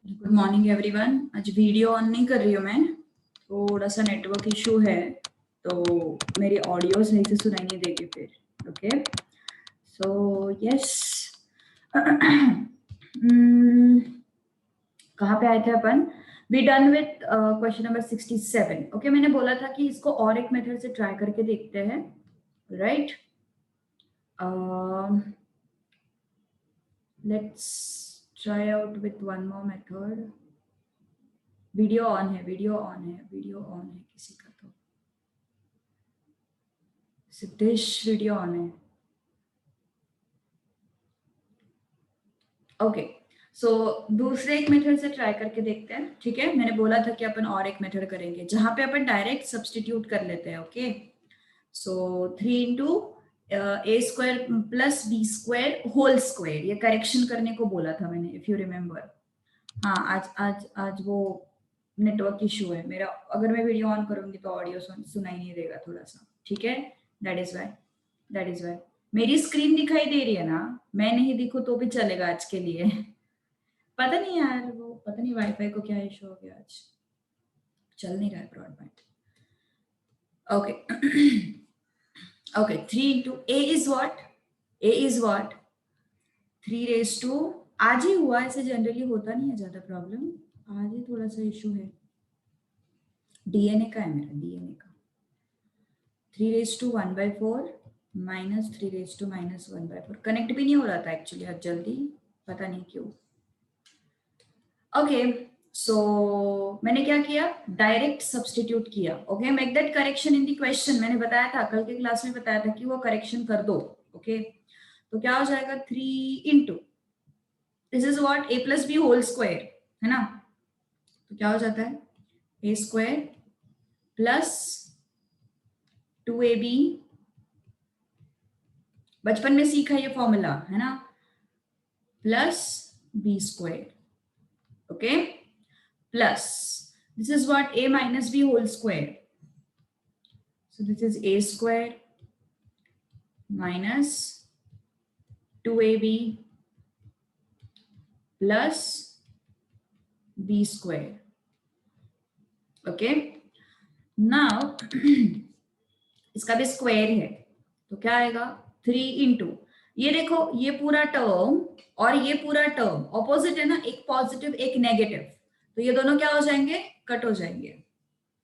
Good morning everyone. आज video on नहीं कर रही हूँ मैं, थोड़ा सा नेटवर्क इशू है तो मेरी ऑडियो सही से सुनाई नहीं देगी फिर। ओके सो यस, कहाँ पे आए थे अपन? We done with question number 67। Okay, मैंने बोला था कि इसको और एक मेथड से ट्राई करके देखते हैं, right? Let's try out with one more method. Video on है, वीडियो ऑन है, वीडियो ऑन है किसी का तो। सिद्धेश वीडियो ऑन है। ओके सो दूसरे एक मेथड से ट्राई करके देखते हैं, ठीक है? मैंने बोला था कि अपन और एक मेथड करेंगे जहां पे अपन डायरेक्ट सब्सटीट्यूट कर लेते हैं। Okay so 3 into a square plus b square whole square, ये करेक्शन करने को बोला था मैंने, इफ यू रिमेम्बर। हाँ, आज आज आज वो नेटवर्क इशू है मेरा। अगर मैं वीडियो ऑन करूंगी तो ऑडियो सुनाई नहीं देगा थोड़ा सा, ठीक है? दैट इज वाई मेरी स्क्रीन दिखाई दे रही है ना, मैं नहीं दिखूं तो भी चलेगा आज के लिए। पता नहीं यार, वो पता नहीं वाईफाई को क्या इशू हो गया, आज चल नहीं रहा है broadband. Okay okay 3 into A is what 3 raise to, आज ही हुआ, ऐसे जनरली होता नहीं है ज्यादा प्रॉब्लम, आज ही थोड़ा सा इशू है। डीएनए का है मेरा, डीएनए का। 3 raise to 1/4 minus 3 raise to minus 1/4 connect भी नहीं हो रहा था एक्चुअली आज जल्दी, पता नहीं क्यों। ओके सो मैंने क्या किया, डायरेक्ट सब्सटीट्यूट किया। Okay, make that correction in the question. मैंने बताया था, कल के क्लास में बताया था कि वो करेक्शन कर दो। ओके तो क्या हो जाएगा, 3 into this is what a plus b whole square, है ना? तो क्या हो जाता है, ए स्क्वायर प्लस 2ab, बचपन में सीखा ये फॉर्मूला है ना, plus b square. Okay plus this is what a minus b whole square, so this is a square minus 2ab plus b square. okay now इसका भी स्क्वायर है तो क्या आएगा, 3 इंटू, ये देखो ये पूरा टर्म और ये पूरा टर्म ऑपोजिट है ना, एक पॉजिटिव एक नेगेटिव, तो ये दोनों क्या हो जाएंगे, कट हो जाएंगे,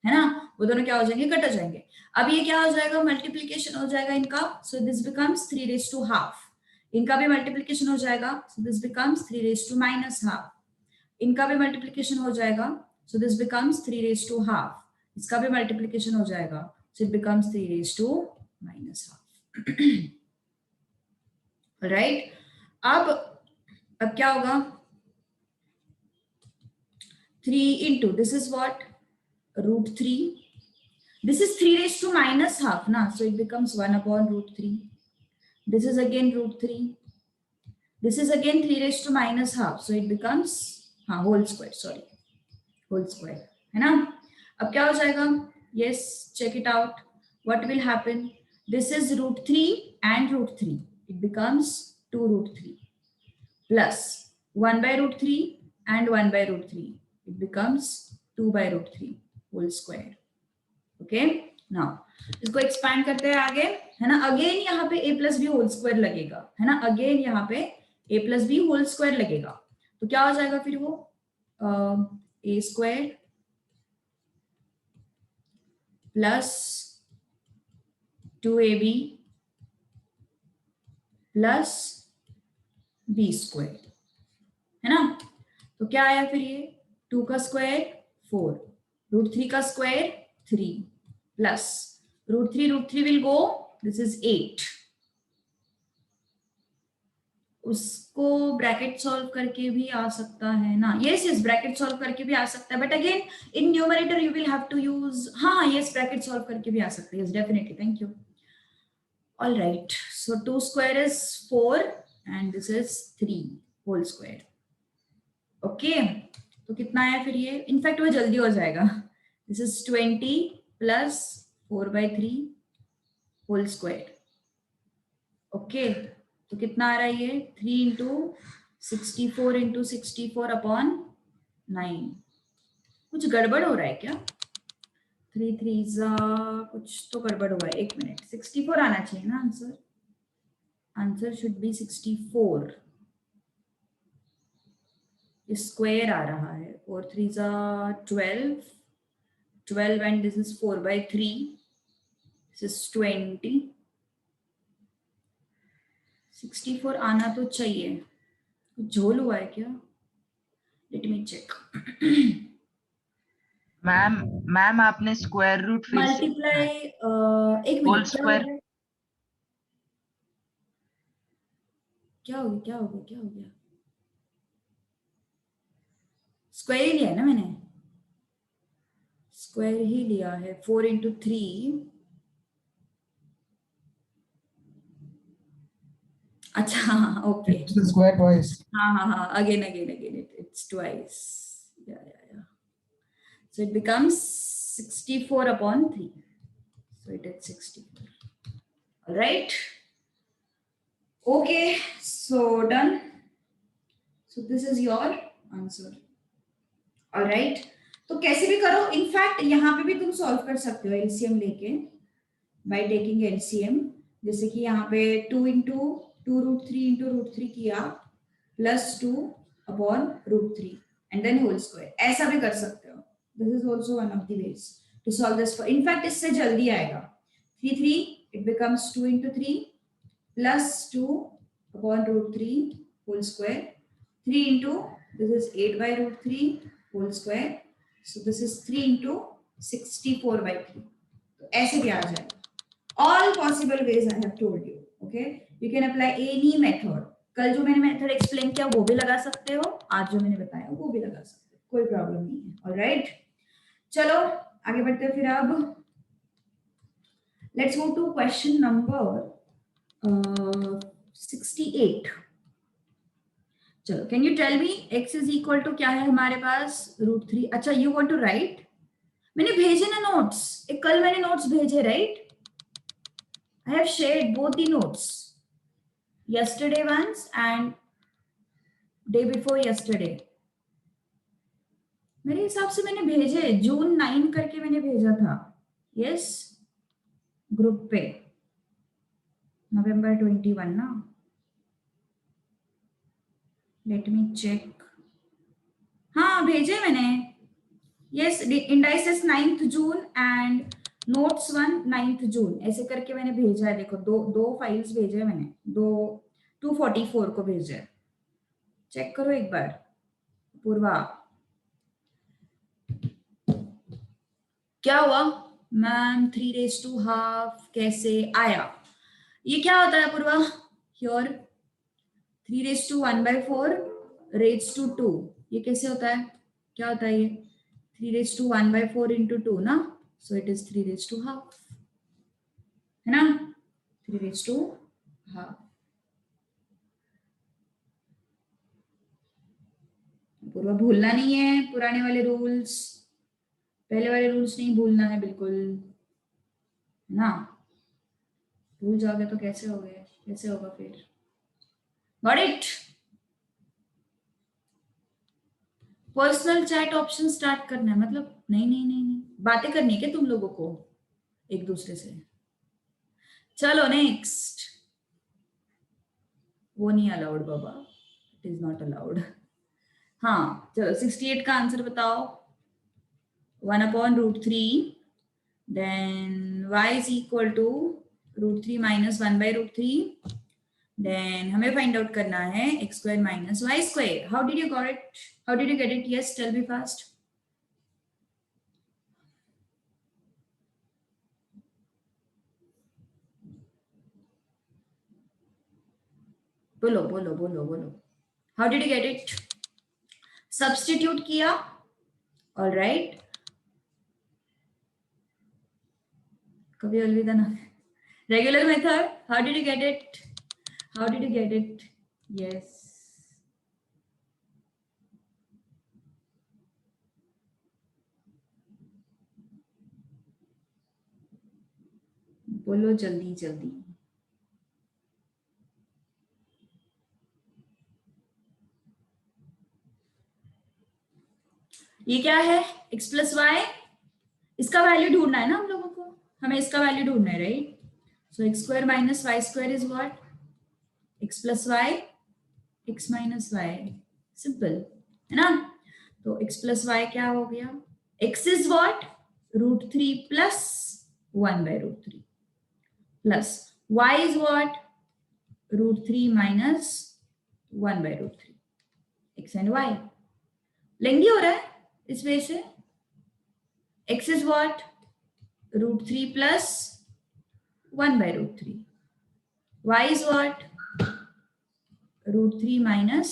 है ना? वो दोनों क्या हो जाएंगे, कट हो जाएंगे। अब ये क्या हो जाएगा, मल्टीप्लीकेशन हो जाएगा इनका, so this becomes 3 raise to half. इनका भी मल्टीप्लीकेशन हो जाएगा, so this becomes 3 raise to minus half. इनका भी मल्टीप्लीकेशन हो जाएगा, so this becomes 3 raise to half. इसका भी मल्टीप्लीकेशन हो जाएगा, so it becomes 3 raise to minus half. Right, अब क्या होगा, 3 into this is what √3, this is 3 raised to minus half na, so it becomes 1 upon √3. This is again √3, this is again 3 raised to minus half, so it becomes whole square, sorry whole square, है ना? अब क्या हो जाएगा, yes check it out, what will happen, this is √3 and √3, it becomes 2√3 plus 1/√3 and 1/√3, it becomes 2/√3 whole square. Okay now इसको expand करते हैं आगे, है ना? अगेन यहाँ पे a plus b whole square लगेगा, है ना? अगेन यहाँ पे a plus b whole square लगेगा, तो क्या हो जाएगा फिर वो, a square plus 2ab plus b square, है ना? तो क्या आया फिर ये, 2 का स्क्वायर 4, √3 का square 3 plus √3 will go, this is 8, उसको ब्रैकेट सॉल्व करके भी आ सकता है ना, यस यस ब्रैकेट सॉल्व करके भी आ सकता है, but again in numerator you will have to use, हाँ यस ब्रैकेट सॉल्व करके भी आ सकता है, yes definitely, thank you. All right, so 2 square is 4 and this is 3 whole square. Okay तो कितना आया फिर ये, इनफैक्ट वो जल्दी हो जाएगा, this is 20 plus 4/3 whole square. Okay तो कितना आ रहा है ये, 3 इंटू 64 इंटू 64 अपॉन 9। कुछ गड़बड़ हो रहा है क्या? 3 3 कुछ तो गड़बड़ हुआ है। एक मिनट, 64 आना चाहिए ना answer. Answer should be 64। Square आ रहा है। 4 3 12, 12 and this is 4/3, this is 20। 64 आना तो चाहिए। कुछ झोल हुआ है क्या? Let me check. Ma'am ma'am आपने स्क्वायर रूट फिर से मल्टीप्लाई, एक होल मिनट, क्या हो स्क्वायर। गया? क्या हो गया? क्या हो गया? क्या हो गया? स्क्वायर ही लिया है ना मैंने, स्क्वायर ही लिया है। 4 into 3। अच्छा, okay. It's the square twice. हाँ हाँ हाँ, again again again it's twice. Yeah. So it becomes 64 upon 3. So it is 64. All right. Okay, so done. So this is your answer. All right. तो कैसे भी करो, in fact यहाँ पे भी तुम सॉल्व कर सकते हो एलसीएम लेके, बाय टेकिंग एलसीएम। जैसे कि यहाँ पे 2 into 2√3 किया plus 2 upon √3 and then whole square, ऐसा भी कर सकते हो। This is also one of the ways to solve this. In fact इससे जल्दी आएगा। 3 3 it becomes 2 into 3 plus 2 upon √3 whole square. 3 into, this is 8/√3 whole square. So this is 3 into 64/3. तो ऐसे भी आ जाएगा। All possible ways I have told you. Okay, you can apply any method. कल जो मैंने मेथड एक्सप्लेन किया वो भी लगा सकते हो, आज जो मैंने बताया वो भी लगा सकते हो, कोई प्रॉब्लम नहीं है। ऑलराइट, चलो आगे बढ़ते हैं फिर। अब let's go to question number 68। चलो, can you tell me x is equal to क्या है हमारे पास? √3। अच्छा, यू वांट टू राइट। मैंने भेजे ना नोट्स, एक कल मैंने नोट्स भेजे, right? I have shared both the notes, yesterday ones and day before yesterday। मेरे हिसाब से मैंने भेजे, जून 9 करके मैंने भेजा था। यस, ग्रुप पे November 21 ना। Let me check. हाँ, भेजे मैंने। Yes, indices 9th June and notes 1 9th June, ऐसे करके मैंने भेजा है। देखो, दो फाइल्स भेजे मैंने, दो 244 को भेजा है। चेक करो एक बार। पूर्वा, क्या हुआ मैम? 3½ कैसे आया? ये क्या होता है पूर्वा? हियर 3:1/4 रेज टू 2, ये कैसे होता है? क्या होता है ये? 3:1/4 into 2 ना, सो इट इज 3½ है ना, 3½ पूर्वा भूलना नहीं है पुराने वाले रूल्स, पहले वाले रूल्स नहीं भूलना है बिल्कुल, है ना? भूल जाओगे तो कैसे होगा फिर? Got it? Personal chat option start करना है, मतलब नहीं, बातें करनी है क्या तुम लोगों को एक दूसरे से? चलो नेक्स्ट। वो नहीं अलाउड बाबा, इट इज नॉट अलाउड। हाँ चलो, 68 का आंसर बताओ। 1/√3, then y is equal to √3 - 1/√3, then हमें फाइंड आउट करना है x² - y²। How did you got it? How did you get it? Yes, tell me fast. बोलो बोलो बोलो बोलो। How did you get it? Substitute किया, all right. कभी अलविदा ना। Regular method, how did you get it? How did you get it? Yes, बोलो जल्दी जल्दी। ये क्या है, x प्लस वाई, इसका वैल्यू ढूंढना है ना हम लोगों को, हमें इसका वैल्यू ढूंढना है, right? So x square minus Y square is what, x plus y x minus y, simple है ना। तो x प्लस वाई क्या हो गया, x is what √3 plus 1/√3 plus y is what √3 minus 1/√3, x and y लेंगी हो रहा है इस वजह से। x is what √3 plus 1/√3, y is what √3 minus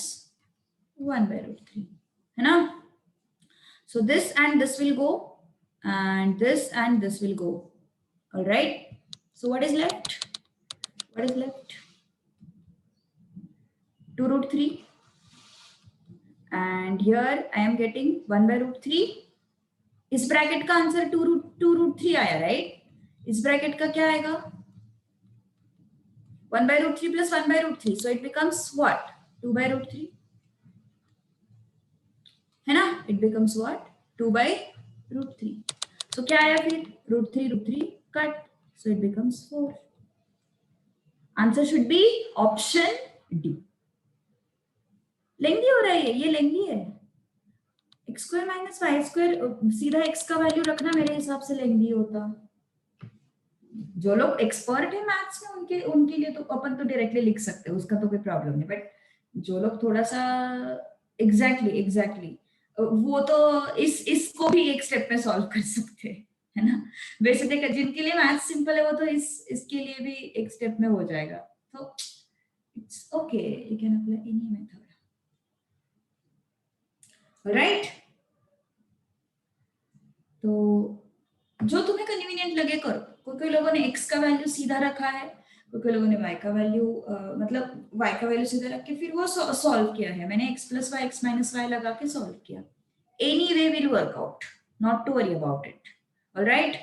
1/√3, है ना। So this and this will go, and this will go. All right. So what is left? What is left? 2√3, and here I am getting 1/√3. इस bracket का answer 2√3 आया, right? इस bracket का क्या आएगा, 1/√3 plus 1/√3. So it becomes what? 2/√3. है ना? It becomes what? 2/√3. So क्या आया फिर? √3 cut. So it becomes 4. Answer should be option D. लेंगी हो रहा है ये लेंगी है। x square minus Y square, सीधा x का वैल्यू रखना मेरे हिसाब से लेंगी होता। जो लोग एक्सपर्ट है मैथ्स में उनके लिए तो अपन तो डायरेक्टली लिख सकते हैं, उसका तो कोई प्रॉब्लम नहीं, बट जो लोग थोड़ा सा एग्जैक्टली वो तो इसको भी एक स्टेप में सॉल्व कर सकते हैं, है ना। वैसे देखा जिनके लिए मैथ्स सिंपल है वो तो इसके लिए भी एक स्टेप में हो जाएगा, तो it's okay, you can apply any method, right. तो जो तुम्हें कन्वीनियंट लगे करो। कोई लोगों ने x का वैल्यू सीधा रखा है, कोई लोगों ने y का वैल्यू मतलब y का वैल्यू सीधा रख के फिर वो सॉल्व किया है। मैंने x plus y x minus y लगा के सॉल्व किया। Anyway will work out, not to worry about it, alright.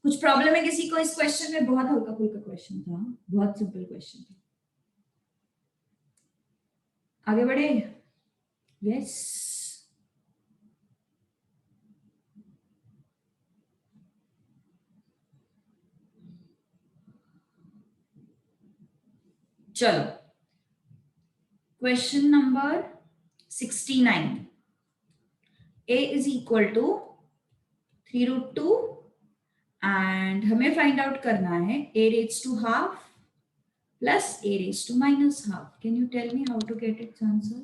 कुछ प्रॉब्लम है किसी को इस क्वेश्चन में? बहुत हल्का फुल्का क्वेश्चन था, बहुत सिंपल क्वेश्चन था। आगे बढ़े, यस। चलो question number 69, a is equal to 3√2 and हमें फाइंड आउट करना है a raised to half plus a raised to minus half. Can you tell me how to get its answer?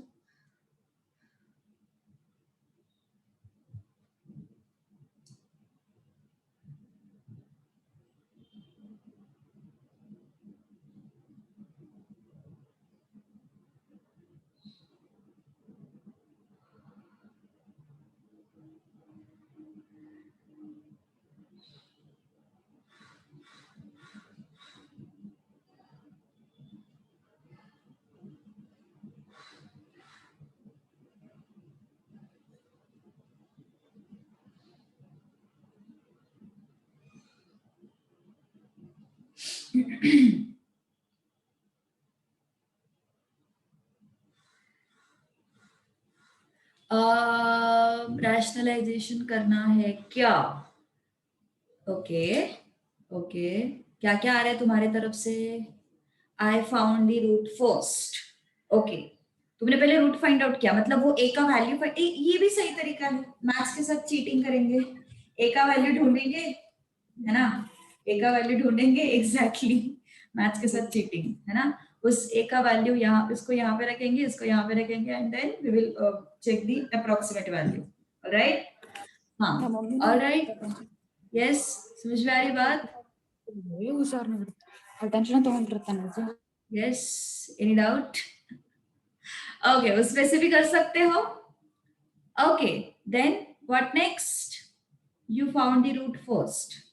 Rationalisation करना है क्या? ओके ओके, क्या क्या आ रहा है तुम्हारे तरफ से? I found the root first. Okay, तुमने पहले रूट फाइंड आउट किया, मतलब वो ए का वैल्यू, ये भी सही तरीका है। मैथ्स के साथ चीटिंग करेंगे, ए का वैल्यू ढूंढेंगे, है ना, ए का वैल्यू ढूंढेंगे, एग्जैक्टली मैथ्स के साथ चीटिंग, है ना। उस ए का वैल्यू यहाँ, इसको यहाँ पे रखेंगे, इसको यहाँ पे रखेंगे, and then we will check the approximate value, alright. हाँ, ऑलराइट, यस, समझ में आ रही बात? Yes, any doubt? ओके, उसमें से भी कर सकते हो। Okay, then what next? You found the root first.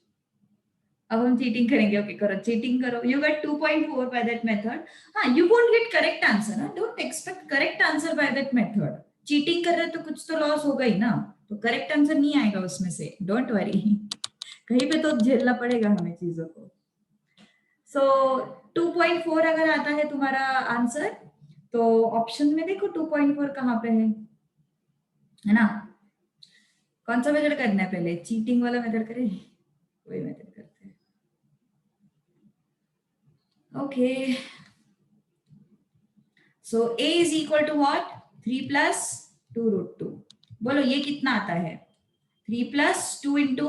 अब हम चीटिंग करेंगे। ओके, करो, चीटिंग करो। You get 2.4 by that method. हाँ, you won't get correct answer ना, don't expect correct answer by that method. Cheating कर रहे तो कुछ तो लॉस होगा ही ना, तो करेक्ट आंसर नहीं आएगा उसमें से, डोंट वरी। कहीं पे तो झेलना पड़ेगा हमें चीजों को। सो 2.4 अगर आता है तुम्हारा आंसर, तो ऑप्शन में देखो 2.4 कहाँ पे है ना। कौन सा मेथड करना है पहले, चीटिंग वाला मेथड करें, वही मेथड करते हैं। Okay, so a is equal to what, 3 plus 2√2। बोलो ये कितना आता है, 3 प्लस 2 इंटू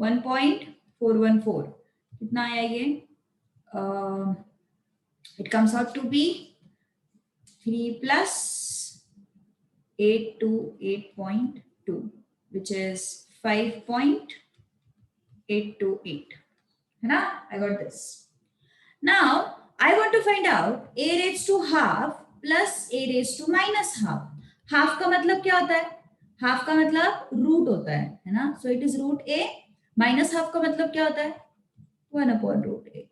1.414, कितना आया ये, it comes out to be 3 plus 8 to 8.2, which is 5.828, है ना? I got this. Now I want to find out a raised to half plus a raised to minus half. Half का मतलब क्या होता है, half का मतलब रूट होता है ना? So it is root a. Minus half का मतलब क्या होता है, 1 upon root a, है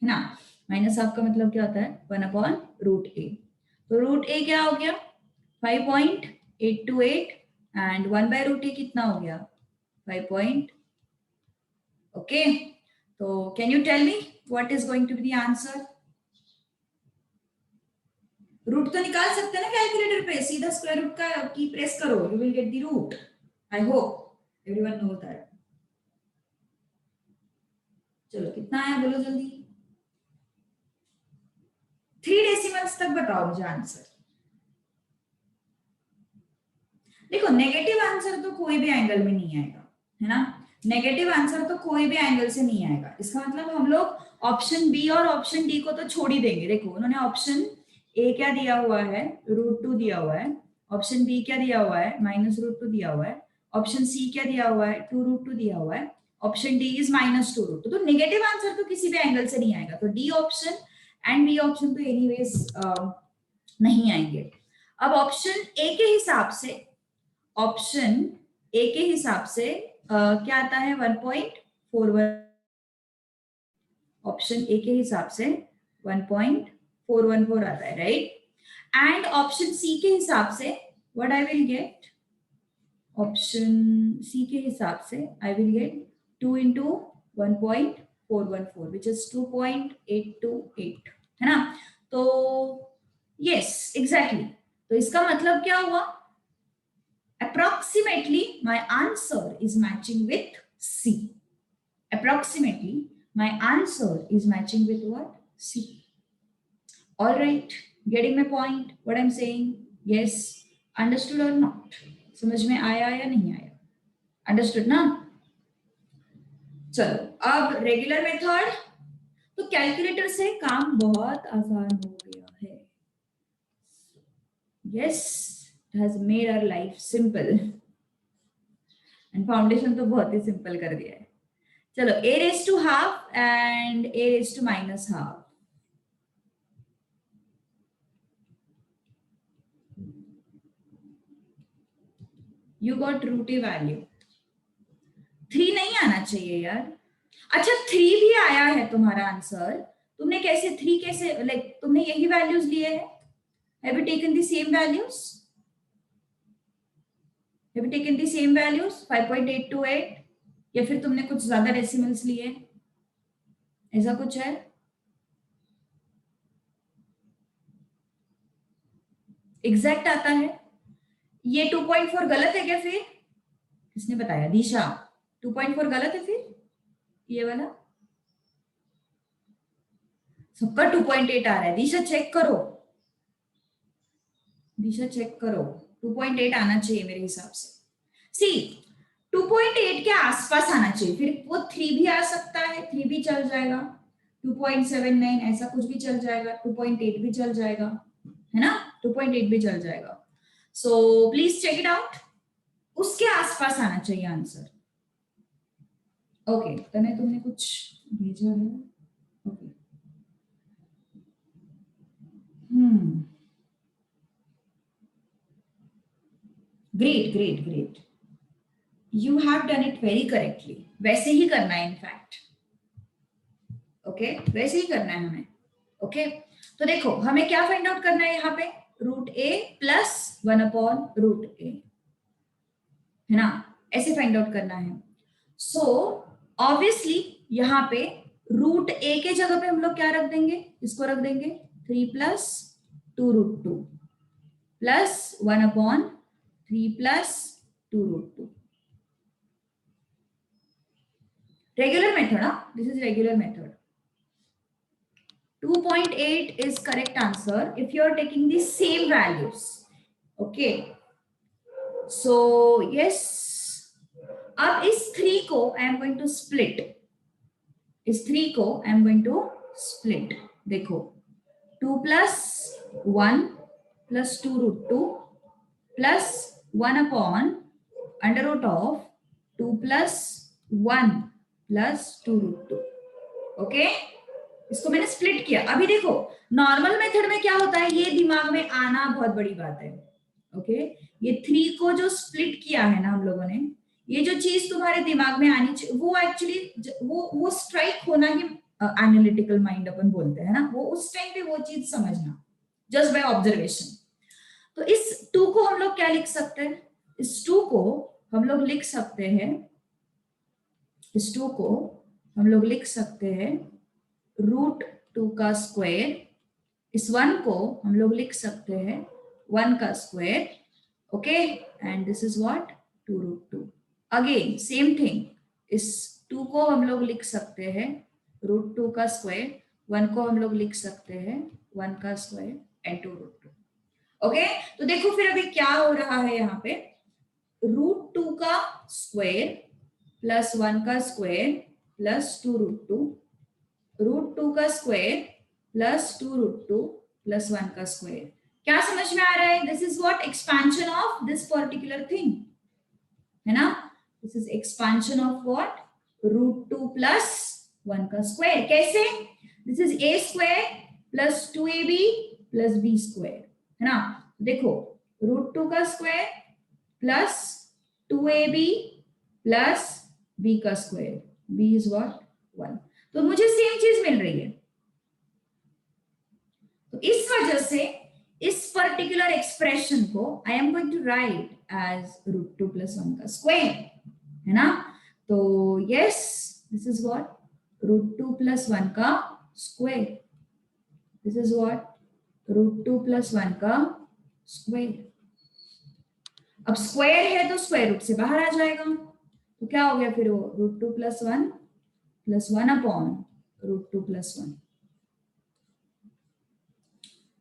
ना? Minus half का मतलब क्या होता है, 1 upon root a. तो root a क्या हो गया, 5.828 and 1 by root a कितना हो गया, 5. Okay, so can you tell me what is going to be the answer? Root तो निकाल सकते हैं ना कैलकुलेटर पे, सीधा स्क्वायर रूट का की प्रेस करो, you will get the root. I hope everyone know that. चलो कितना आया बोलो जल्दी, 3 डेसिमल्स तक बताओ मुझे आंसर। देखो नेगेटिव आंसर तो कोई भी एंगल में नहीं आएगा, है ना? नेगेटिव आंसर तो कोई भी एंगल से नहीं आएगा। इसका मतलब हम लोग ऑप्शन बी और ऑप्शन डी को तो छोड़ ही देंगे। देखो उन्होंने ऑप्शन ए क्या दिया हुआ है, √2 दिया हुआ है। ऑप्शन बी क्या दिया हुआ है, -√2 दिया हुआ है। ऑप्शन सी क्या दिया हुआ है, 2√2 दिया हुआ है। Option D is -2√2। तो नेगेटिव आंसर तो किसी भी एंगल से नहीं आएगा। तो D option and B option तो एनीवेज नहीं आएंगे। अब ऑप्शन ए के हिसाब से, ऑप्शन ए के हिसाब से क्या आता है, 1.41। ऑप्शन ए के हिसाब से 1.414 आता है, राइट? एंड ऑप्शन सी के हिसाब से what I will get, option C के हिसाब से I will get 2 into 1.414 which is 2.828, है ना? तो यस एग्जैक्टली, तो इसका मतलब क्या हुआ, approximately my answer is matching with C. Approximately my answer is matching with what, C. All right, getting my point, what I'm saying? Yes, understood or not? समझ में आया या नहीं आया? Understood ना? चलो अब रेगुलर मेथड, तो कैलकुलेटर से काम बहुत आसान हो गया है। Yes, it has made our life simple. And foundation तो बहुत ही सिंपल कर दिया है। चलो a raised to half and a raised to minus half, you got root a value 3 नहीं आना चाहिए यार। अच्छा 3 भी आया है तुम्हारा आंसर, तुमने कैसे 3 कैसे, लाइक तुमने यही वैल्यूज लिए हैं, have you taken the same values, have you taken the same values 5.828, या फिर तुमने कुछ ज्यादा डेसिमल्स लिए, ऐसा कुछ है? एग्जैक्ट आता है ये 2.4 गलत है क्या फिर, किसने बताया, दिशा 2.4 गलत है फिर, ये वाला सबका 2.8 आ रहा है। दिशा चेक करो, दिशा चेक करो, 2.8 आना चाहिए मेरे हिसाब से। सी 2.8 के आसपास आना चाहिए, फिर वो 3 भी आ सकता है, 3 भी चल जाएगा, 2.79 ऐसा कुछ भी चल जाएगा, 2.8 भी चल जाएगा, है ना? 2.8 भी चल जाएगा। So please check it out, उसके आसपास आना चाहिए आंसर। ओके तने तुमने कुछ भेजा है, okay great great great, you have done it very correctly. वैसे ही करना है इनफैक्ट, ओके वैसे ही करना है हमें। ओके तो देखो हमें क्या फाइंड आउट करना है यहाँ पे, √a + 1 upon √a, है ना? ऐसे फाइंड आउट करना है। सो ऑब्वियसली यहाँ पे √a के जगह पे हम लोग क्या रख देंगे, इसको रख देंगे 3 + 2√2 + 1 upon 3 + 2√2. Regular method, huh? This is regular method. 2.8 is correct answer if you are taking the same values. Okay. So yes. अब इस 3 को I am going to split. इस 3 को I am going to split. देखो 2 plus 1 plus 2√2 plus 1 upon under root of 2 plus 1 plus 2√2. Okay, इसको मैंने split किया. अभी देखो नॉर्मल मेथड में क्या होता है, ये दिमाग में आना बहुत बड़ी बात है. ओके, ये 3 को जो स्प्लिट किया है ना हम लोगों ने, ये जो चीज तुम्हारे दिमाग में आनी चाहिए वो एक्चुअली वो स्ट्राइक होना ही एनालिटिकल माइंड अपन बोलते हैं ना, वो उस टाइम पे वो चीज समझना जस्ट बाय ऑब्जर्वेशन. तो इस 2 को हम लोग क्या लिख सकते हैं, इस 2 को हम लोग लिख सकते हैं, इस 2 को हम लोग लिख सकते हैं √2 का स्क्वायर. इस 1 को हम लोग लिख सकते हैं 1 का square. Okay, and this is what 2√2. Again same thing, इस 2 को हम लोग लिख सकते हैं √2 का स्क्वायर. 1 को हम लोग लिख सकते हैं 1 का स्क्वायर एंड 2√2. ओके, तो देखो फिर अभी क्या हो रहा है यहाँ पे, √2 का स्क्वायर प्लस 1 का स्क्वायर प्लस 2√2, √2 का स्क्वायर प्लस 2√2 प्लस 1 का स्क्वायर. क्या समझ में आ रहा है, this is what expansion of this particular thing है ना. This is expansion of what √2 plus 1 का स्क्वायर. कैसे, this is a square plus 2ab plus b square है ना. देखो √2 का square plus 2ab plus b का स्क्वायर, b इज व्हाट 1. तो मुझे सेम चीज मिल रही है. तो इस वजह से इस पर्टिकुलर एक्सप्रेशन को I am going to write as √2 plus 1 का स्क्वायर है ना. तो yes, this is what √2 plus 1 का square. This is what √2 plus 1 का स्क्वायर. अब स्क्वायर है तो स्क्वायर रूट से बाहर आ जाएगा, तो क्या हो गया फिर वो √2 plus 1 plus 1 upon √2 plus 1.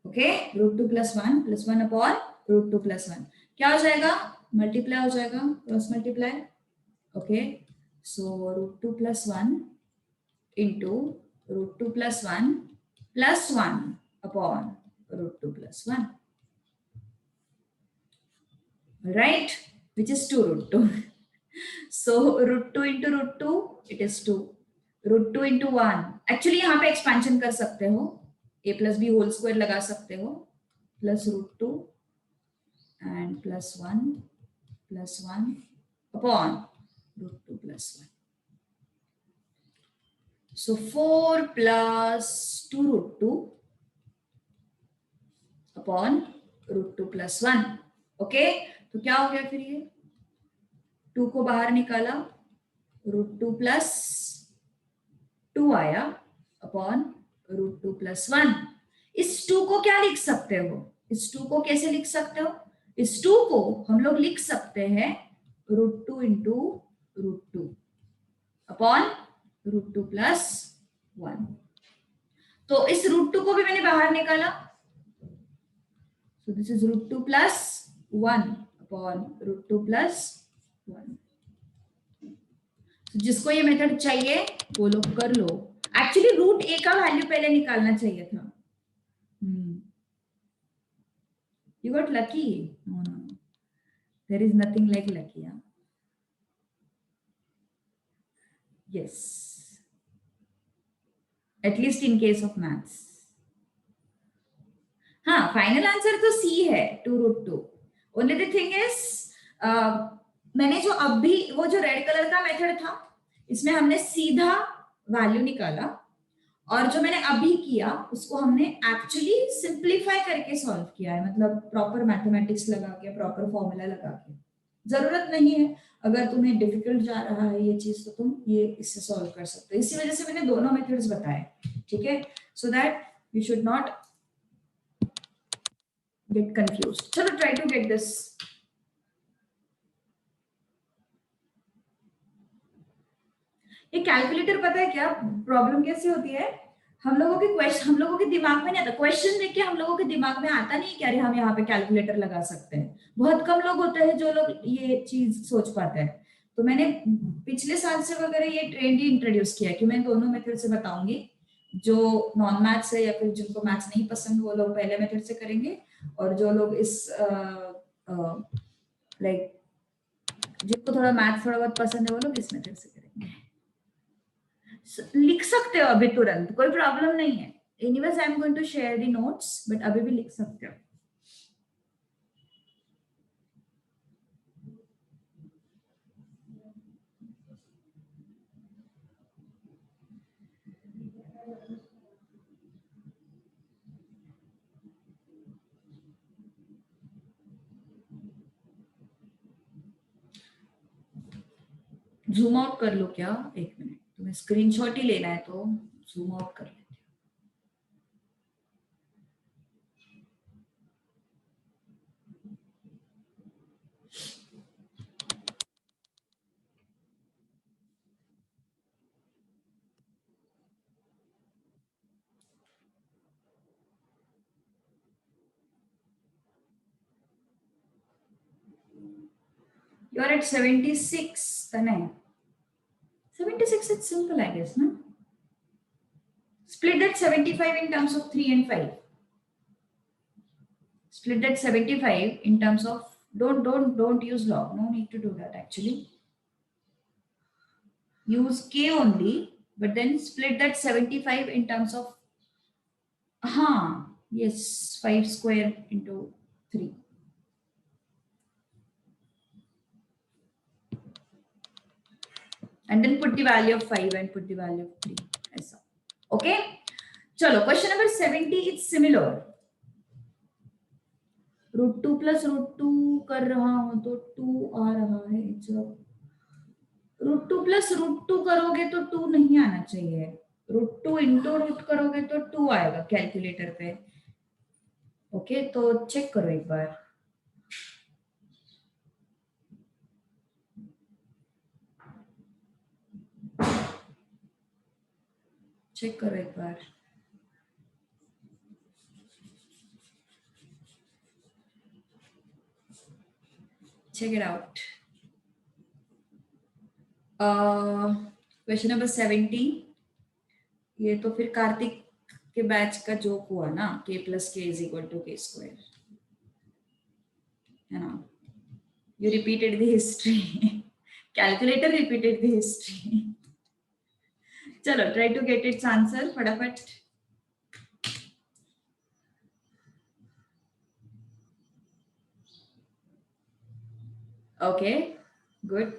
Okay, √2 plus 1 plus 1 upon √2 plus 1 क्या हो जाएगा, मल्टीप्लाई हो जाएगा, cross multiply. Okay, so √2 plus 1 into √2 plus 1 plus 1 upon √2 plus 1, right, which is 2√2. So √2 into √2 it is 2. √2 into 1, actually यहाँ पे एक्सपेंशन कर सकते हो, a plus b whole square लगा सकते हो, plus √2 and plus 1 upon √2 plus 1. So 4 plus 2√2 upon √2 plus 1. Okay, तो क्या हो गया फिर, ये 2 को बाहर निकाला, √2 प्लस 2 आया अपॉन √2 प्लस 1. इस 2 को क्या लिख सकते हो, इस 2 को कैसे लिख सकते हो, इस 2 को हम लोग लिख सकते हैं √2 इंटू √2 अपॉन √2 प्लस 1. तो इस √2 को भी मैंने बाहर निकाला, so this is √2 plus 1 upon √2 plus 1. so जिसको ये मेथड चाहिए वो लोग कर लो. एक्चुअली √a का वैल्यू पहले निकालना चाहिए था. You got lucky. No, there is nothing like lucky. Huh? Yes, at least in case of maths. हाँ, फाइनल आंसर तो C है 2√2. ओनली द थिंग इज मैंने जो अभी वो जो रेड कलर का मेथड था इसमें हमने सीधा वैल्यू निकाला, और जो मैंने अभी किया उसको हमने एक्चुअली सिंप्लीफाई करके सॉल्व किया है, मतलब प्रॉपर मैथमेटिक्स लगा के, प्रॉपर फॉर्मूला लगा के. जरूरत नहीं है, अगर तुम्हें डिफिकल्ट जा रहा है ये चीज तो तुम ये इससे सॉल्व कर सकते हो. इसी वजह से मैंने दोनों मेथड्स बताए, ठीक है, सो that you should not get confused. Chalo, try to get this. ये कैलकुलेटर पता है क्या प्रॉब्लम कैसे होती है, हम लोगों के दिमाग में नहीं आता, क्वेश्चन देख के हम लोगों के दिमाग में आता नहीं कि अरे हम यहाँ पे कैलकुलेटर लगा सकते हैं। बहुत कम लोग होते हैं जो लोग ये चीज सोच पाते हैं। तो मैंने पिछले साल से वगैरह ये ट्रेंड ही इंट्रोड्यूस किया कि मैं दोनों मेथड से बताऊंगी। जो नॉन मैथ्स है या फिर जिनको मैथ्स नहीं पसंद वो लोग पहले मेथड से करेंगे, और जो लोग इस लाइक जिनको थोड़ा मैथ थोड़ा बहुत पसंद है वो लोग इस मेथड से करेंगे। लिख सकते हो अभी तुरंत, कोई प्रॉब्लम नहीं है। Anyways I am going to share the notes, but अभी भी लिख सकते हो। जूम आउट कर लो क्या, एक मिनट, तुम्हें स्क्रीनशॉट ही लेना है तो जूम आउट कर लेते हो। You are at 76, Tanay. 76 is simple, I guess, no? Split that 75 in terms of 3 and 5. Split that 75 in terms of, don't use log. No need to do that actually. Use k only, but then split that 75 in terms of, yes, 5 square into 3. And then put the value of 5 and put the value of 3. ऐसा. Okay? चलो, question number 70 is similar. √2 plus √2 कर रहा हूं तो 2 आ रहा है। जब √2 plus √2 करोगे तो 2 नहीं आना चाहिए। √2 into रूट करोगे तो 2 आएगा कैलकुलेटर पे। ओके, तो चेक करो एक बार। चेक करो एक बार। Check it out. Question number 70, ये तो फिर कार्तिक के बैच का जोक हुआ ना, k plus k is equal to k square, है ना? You repeated the history. Calculator repeated the history. चलो, try to get its answer फटाफट। Okay, good,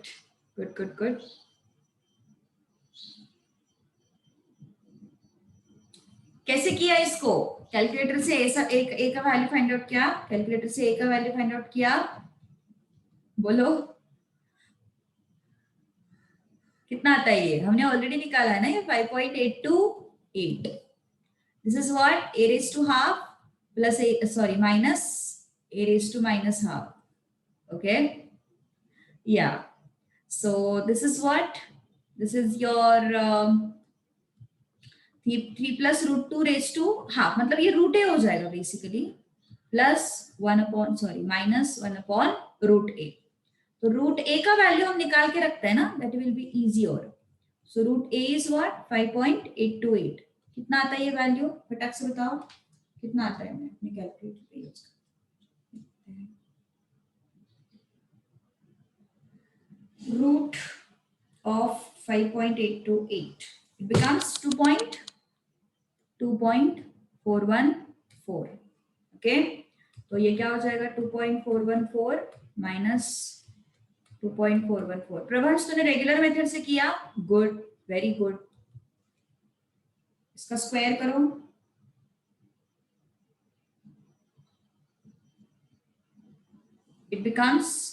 good, good, good. कैसे किया इसको? कैलकुलेटर से ए का वैल्यू फाइंड आउट किया, कैलकुलेटर से ए का वैल्यू फाइंड आउट किया, बोलो कितना आता है? ये हमने ऑलरेडी निकाला है ना, ये 5.828। This is what a raised to half plus minus a raised to minus half. Okay, yeah, so this is what, this is your 3 plus √2 raised to half, मतलब ये रूट ए हो जाएगा basically, plus minus 1 upon √a। तो √a का value हम निकाल के रखते हैं ना, that will be easier. So √a is what 5.828। कितना आता है ये वैल्यू, फटाक से बताओ कितना आता है? मैं अपने कैलकुलेटर पे यूज करती हूं। Root of 5.828, it becomes 2.414। Okay, तो ये क्या हो जाएगा? 2.414 माइनस 2.414। प्रभांश तूने रेगुलर मेथड से किया, गुड, वेरी गुड। इसका स्क्वायर करो, इट बिकम्स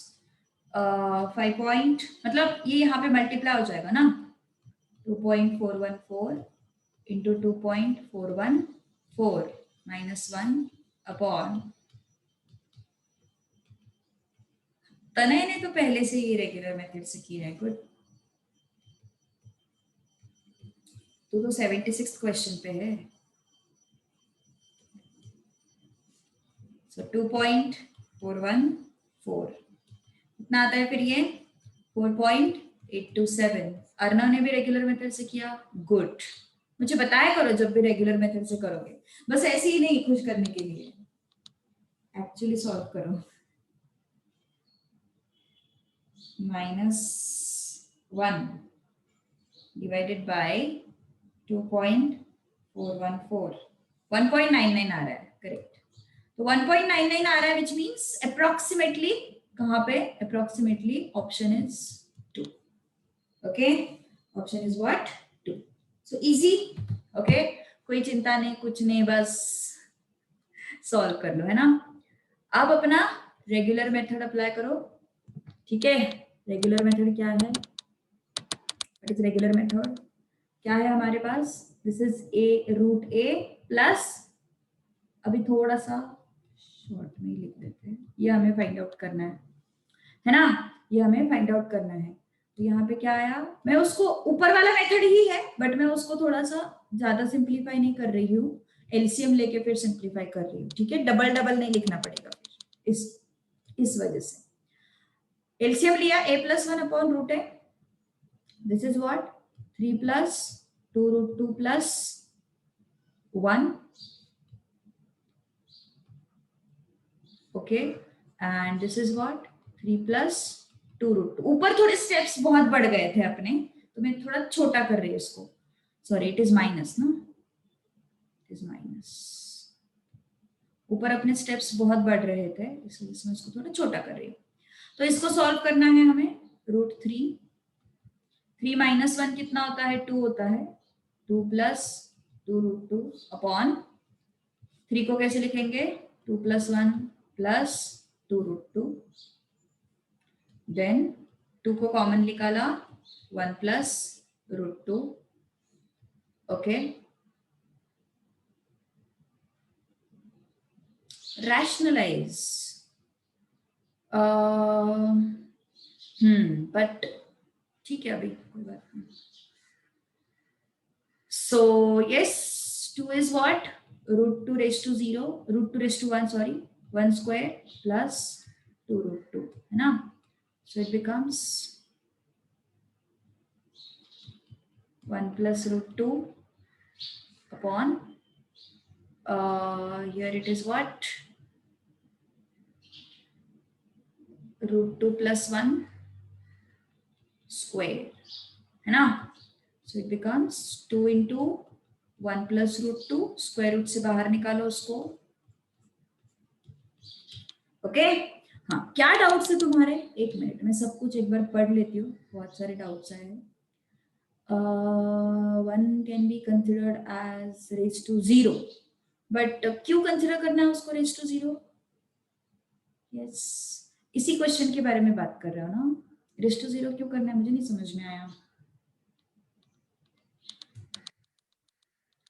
5 मतलब ये यहाँ पे मल्टीप्लाई हो जाएगा ना, 2.414 इंटू 2.414 माइनस 1 अपॉन, तनय ने तो पहले से ही रेगुलर मेथड से किया है, गुड। तू तो 76 क्वेश्चन पे है। सो 2.414 कितना आता है फिर ये 4.827। अर्णव ने भी रेगुलर मेथड से किया, गुड। मुझे बताया करो जब भी रेगुलर मेथड से करोगे, बस ऐसे ही नहीं खुश करने के लिए, एक्चुअली सॉल्व करो। -1 डिवाइडेड बाय 2.414 1.99 आ रहा है, करेक्ट। तो 1.99 आ रहा है, विच मीन्स अप्रोक्सीमेटली कहां पे, approximately option is 2। Okay, option is what 2। So easy. Okay, कोई चिंता नहीं, कुछ नहीं, बस सॉल्व कर लो, है ना। अब अपना रेगुलर मेथड अप्लाई करो, ठीक है। रेगुलर मेथड क्या है, व्हाट इज रेगुलर मेथड, क्या है हमारे पास, दिस इज a√a प्लस, अभी थोड़ा सा शॉर्ट में लिख देते हैं, ये हमें फाइंड आउट करना है ना, ये हमें फाइंड आउट करना है। तो यहाँ पे क्या आया, मैं उसको ऊपर वाला मेथड ही है बट मैं उसको थोड़ा सा ज्यादा सिंप्लीफाई नहीं कर रही हूँ, एलसीएम लेके फिर सिंप्लीफाई कर रही हूँ, ठीक है। डबल डबल नहीं लिखना पड़ेगा फिर इस वजह से। एलसीएम लिया a+1/√a, this is what 3 + 2√2 + 1, okay, and this is what 3 + 2√2। ऊपर थोड़े स्टेप्स बहुत बढ़ गए थे अपने, तो मैं थोड़ा छोटा कर रही हूँ इसको, सॉरी इट इज माइनस ना, इट इज माइनस, ऊपर अपने स्टेप्स बहुत बढ़ रहे थे इसलिए मैं इसको थोड़ा छोटा कर रही हूँ। तो इसको सॉल्व करना है हमें, √3, 3 - 1 कितना होता है, 2 होता है, 2 + 2√2 अपॉन 3 को कैसे लिखेंगे, 2 + 1 + 2√2, देन 2 को कॉमन निकाला, 1 + √2, ओके। रैशनलाइज, बट ठीक है, अभी कोई बात नहीं। So yes, 2 is what √2⁻0, √2⁻1, sorry 1 square plus 2√2, है ना। So it becomes 1 + √2 upon here it is what √2 + 1 square, है ना। So it becomes 2 into 1 + √2, square root से बाहर निकालो उसको, ओके। हाँ, क्या डाउट्स है तुम्हारे, एक मिनट में सब कुछ एक बार पढ़ लेती हूँ, बहुत सारे डाउट्स आए हैं। 1 can be considered as raise to 0, बट क्यों कंसिडर करना है उसको रेज टू 0, यस, इसी क्वेश्चन के बारे में बात कर रहे हो ना, रेज टू 0 क्यों करना है, मुझे नहीं समझ में आया,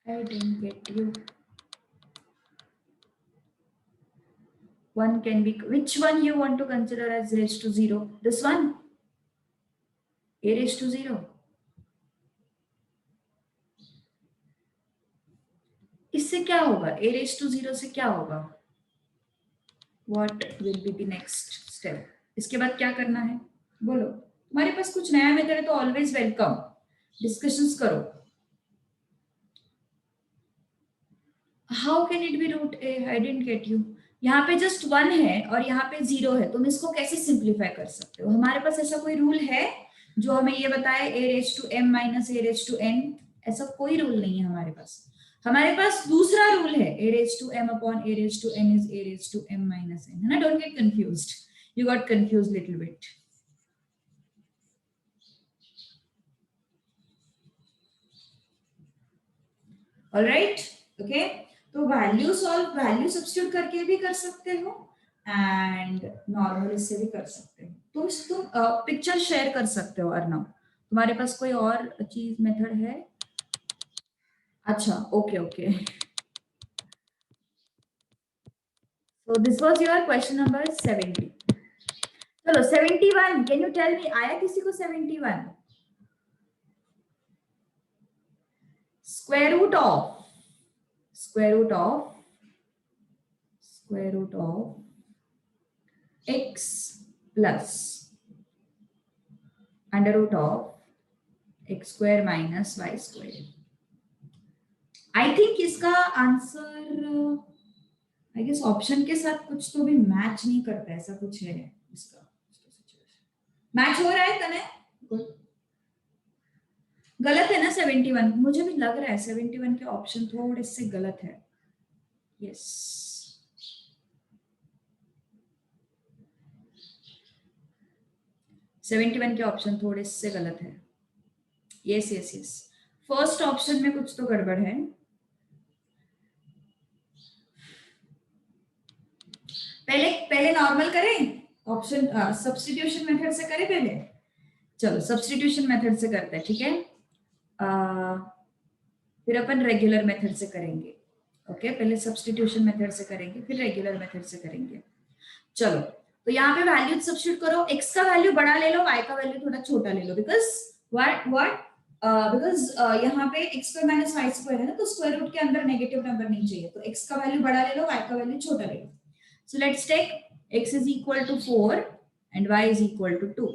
I didn't get you. 1 can be, which one you want to consider as raised to 0, this one, a raised to 0, इससे क्या होगा, a raised to 0 से क्या होगा, what will be the next step, इसके बाद क्या करना है, बोलो। तुम्हारे पास कुछ नया मेथड है तो ऑलवेज वेलकम, डिस्कशंस करो। How can it be √a, I didn't get you. यहाँ पे जस्ट 1 है और यहाँ पे 0 है, तुम इसको कैसे सिंप्लीफाई कर सकते हो, हमारे पास ऐसा कोई रूल है जो हमें ये बताए a⁻m - a⁻n, ऐसा कोई रूल नहीं है हमारे पास। हमारे पास दूसरा रूल है a⁻m upon a⁻n is a⁻m - n, है ना। Don't get confused, you got confused little bit. Alright, okay. तो वैल्यू सॉल्व, वैल्यू सब्स्टिट्यूट करके भी कर सकते हो एंड नॉर्मल इससे भी कर सकते हो। तुम पिक्चर शेयर कर सकते हो अर्णव, तुम्हारे पास कोई और चीज मेथड है, अच्छा okay okay. So this was your question number 70। चलो 71, कैन यू टेल मी, आया किसी को 71? Square root of x plus under root of x square minus y square. I think इसका आंसर आई गेस ऑप्शन के साथ कुछ तो भी मैच नहीं करता, ऐसा कुछ है इसका। मैच हो रहा है तने? गलत है ना 71? मुझे भी लग रहा है 71 के ऑप्शन थोड़े से गलत है। यस, सेवेंटी वन के ऑप्शन थोड़े से गलत है। Yes yes yes, first option में कुछ तो गड़बड़ है। पहले नॉर्मल करें, ऑप्शन सब्स्टिट्यूशन मेथड से करें पहले। चलो सब्स्टिट्यूशन मेथड से करते हैं, ठीक है। फिर अपन रेगुलर मेथड से करेंगे। ओके, पहले सब्स्टिट्यूशन मेथड से करेंगे, फिर रेगुलर मेथड से करेंगे। चलो, तो यहाँ पे वैल्यू सब्स्टिट्यूट करो। x का वैल्यू बड़ा ले लो, y का वैल्यू थोड़ा छोटा ले लो, बिकॉज यहाँ पे x square minus Y square है ना, तो स्क्वायर रूट के अंदर नेगेटिव नंबर नहीं चाहिए, तो x का वैल्यू बड़ा ले लो, y का वैल्यू छोटा ले लो। So let's take x is equal to 4 and y is equal to 2,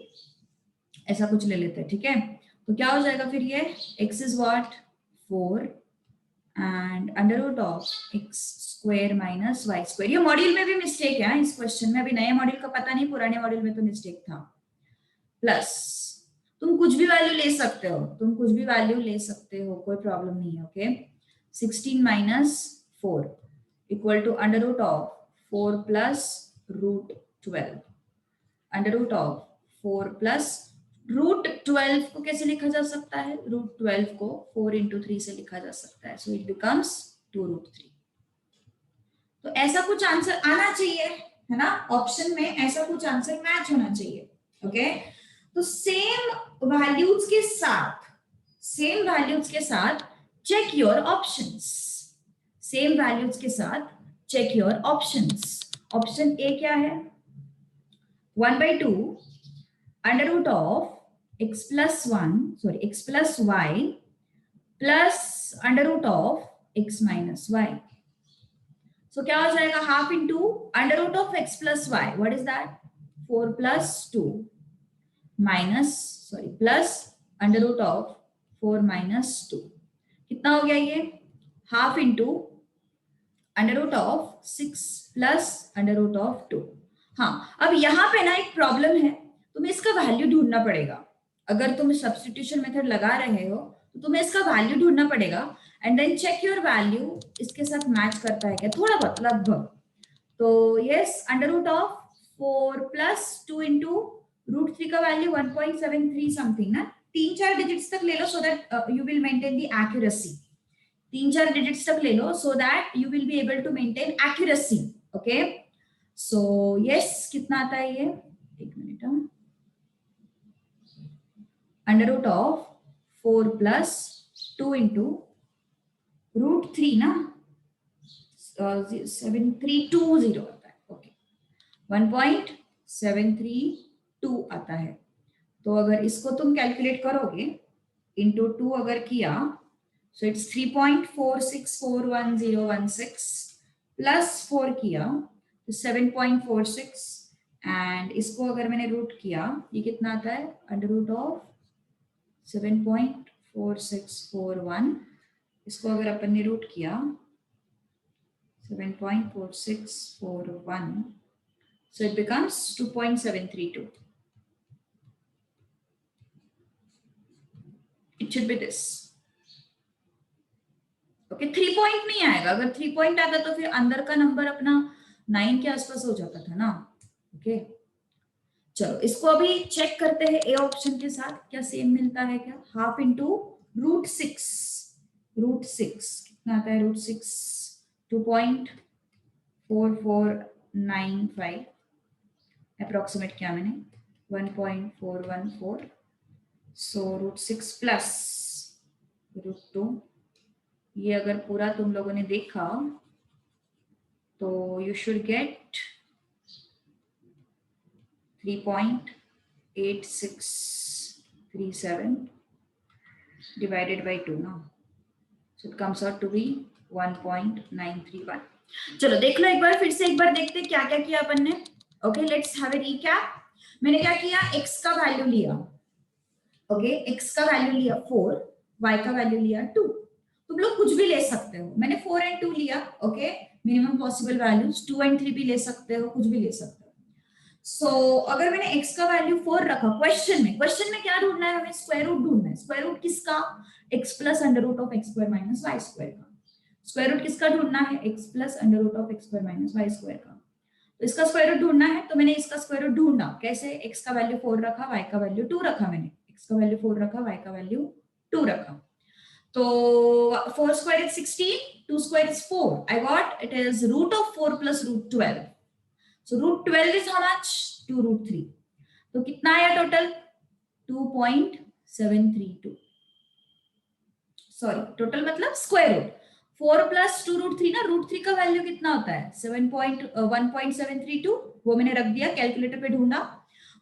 ऐसा कुछ ले लेते हैं, ठीक है। तो क्या हो जाएगा फिर ये x is what 4 and under root of x square minus Y square. ये मॉड्यूल में भी मिस्टेक है इस क्वेश्चन में, अभी नए मॉड्यूल का पता नहीं, पुराने मॉड्यूल में तो मिस्टेक था। प्लस तुम कुछ भी वैल्यू ले सकते हो, कोई प्रॉब्लम नहीं है। Okay, 16 minus 4 equal to under root of 4 plus root 12, under root of 4 plus root 12 को कैसे लिखा जा सकता है? रूट 12 को 4 इंटू 3 से लिखा जा सकता है, सो इट बिकम्स 2 रूट 3। तो ऐसा कुछ आंसर आना चाहिए, है ना, ऑप्शन में ऐसा कुछ आंसर मैच होना चाहिए। ओके, तो सेम वैल्यूज के साथ check your options, option A क्या है? 1/2 under root of x plus y plus under root of x minus y। So क्या हो जाएगा? Half into under root of x plus y, what is that? 4 plus 2 plus under root of 4 minus 2, कितना हो गया ये? Half into under root of 6 plus under root of 2। हाँ, अब यहाँ पे ना एक प्रॉब्लम है, तुम्हें इसका वैल्यू ढूंढना पड़ेगा। अगर तुम सब्स्टिट्यूशन मेथड लगा रहे हो तो तुम्हें इसका वैल्यू ढूंढना पड़ेगा and then check your value इसके साथ मैच करता है क्या, थोड़ा बहुत लगभग। तो yes, under root of 4 plus 2 into root 3 का वैल्यू 1.73 समथिंग ना, 3-4 डिजिट्स तक ले लो so that you will maintain the accuracy. 3-4 digits तक ले लो so that you will be able to maintain accuracy. Okay, so yes, कितना आता है ये? एक minute, under root of 4 plus 2 into root 3 ना, 7320 आता है। ओके, 1.732 आता है। तो अगर इसको तुम कैलकुलेट करोगे इंटू 2 अगर किया, सो इट्स 3.464116 प्लस 4 किया तो 7.46 एंड इसको अगर मैंने रूट किया, ये कितना आता है? अंडर रूट ऑफ 7.4641, इसको अगर अपन ने रूट किया 7.4641, so it becomes 2.732. It should be this. Okay, 3 point नहीं आएगा। अगर 3 पॉइंट आता तो फिर अंदर का नंबर अपना 9 के आसपास हो जाता था ना। ओके, चलो इसको अभी चेक करते हैं ए ऑप्शन के साथ क्या सेम मिलता है क्या। हाफ इंटू रूट 6 कितना आता है? रूट 6 2.4495 अप्रोक्सीमेट किया मैंने 1.414, सो रूट 6 प्लस रूट 2। ये अगर पूरा तुम लोगों ने देखा तो you should get 3.8637 divided by 2 ना, So it comes out to be 1.931. चलो देख लो एक बार, फिर से एक बार देखते क्या क्या किया अपन ने. Okay, let's have a recap. मैंने क्या किया, x का वैल्यू लिया. ओके, x का वैल्यू लिया 4, y का वैल्यू लिया 2. तुम लोग कुछ भी ले सकते हो. मैंने 4 and 2 लिया. Okay, minimum possible values. 2 and 3 भी ले सकते हो, कुछ भी ले सकते हो. सो अगर मैंने x का वैल्यू 4 रखा, क्वेश्चन में क्या ढूंढना है हमें, स्क्वायर रूट ढूंढना है. स्क्वायर रूट किसका, x plus under root of x square minus y square का. स्क्वायर रूट किसका ढूंढना है, x plus under root of x square minus y square का. तो इसका स्क्वायर रूट ढूंढना है, तो मैंने इसका स्क्वायर रूट ढूंढा कैसे, x का वैल्यू 4 रखा, y का वैल्यू 2 रखा. मैंने x का वैल्यू 4 रखा, y का वैल्यू 2 रखा. तो 4 square is 16, 2 square is 4. I got it is root of 4 plus root 12. So root 12 is how much, 2 root 3. तो कितना आया टोटल, 2.732. सॉरी, टोटल मतलब स्क्वायर रूट 4 प्लस 2 रूट 3 ना. रूट 3 का वैल्यू कितना होता है, 1.732. वो मैंने रख दिया, कैलकुलेटर पे ढूंढा,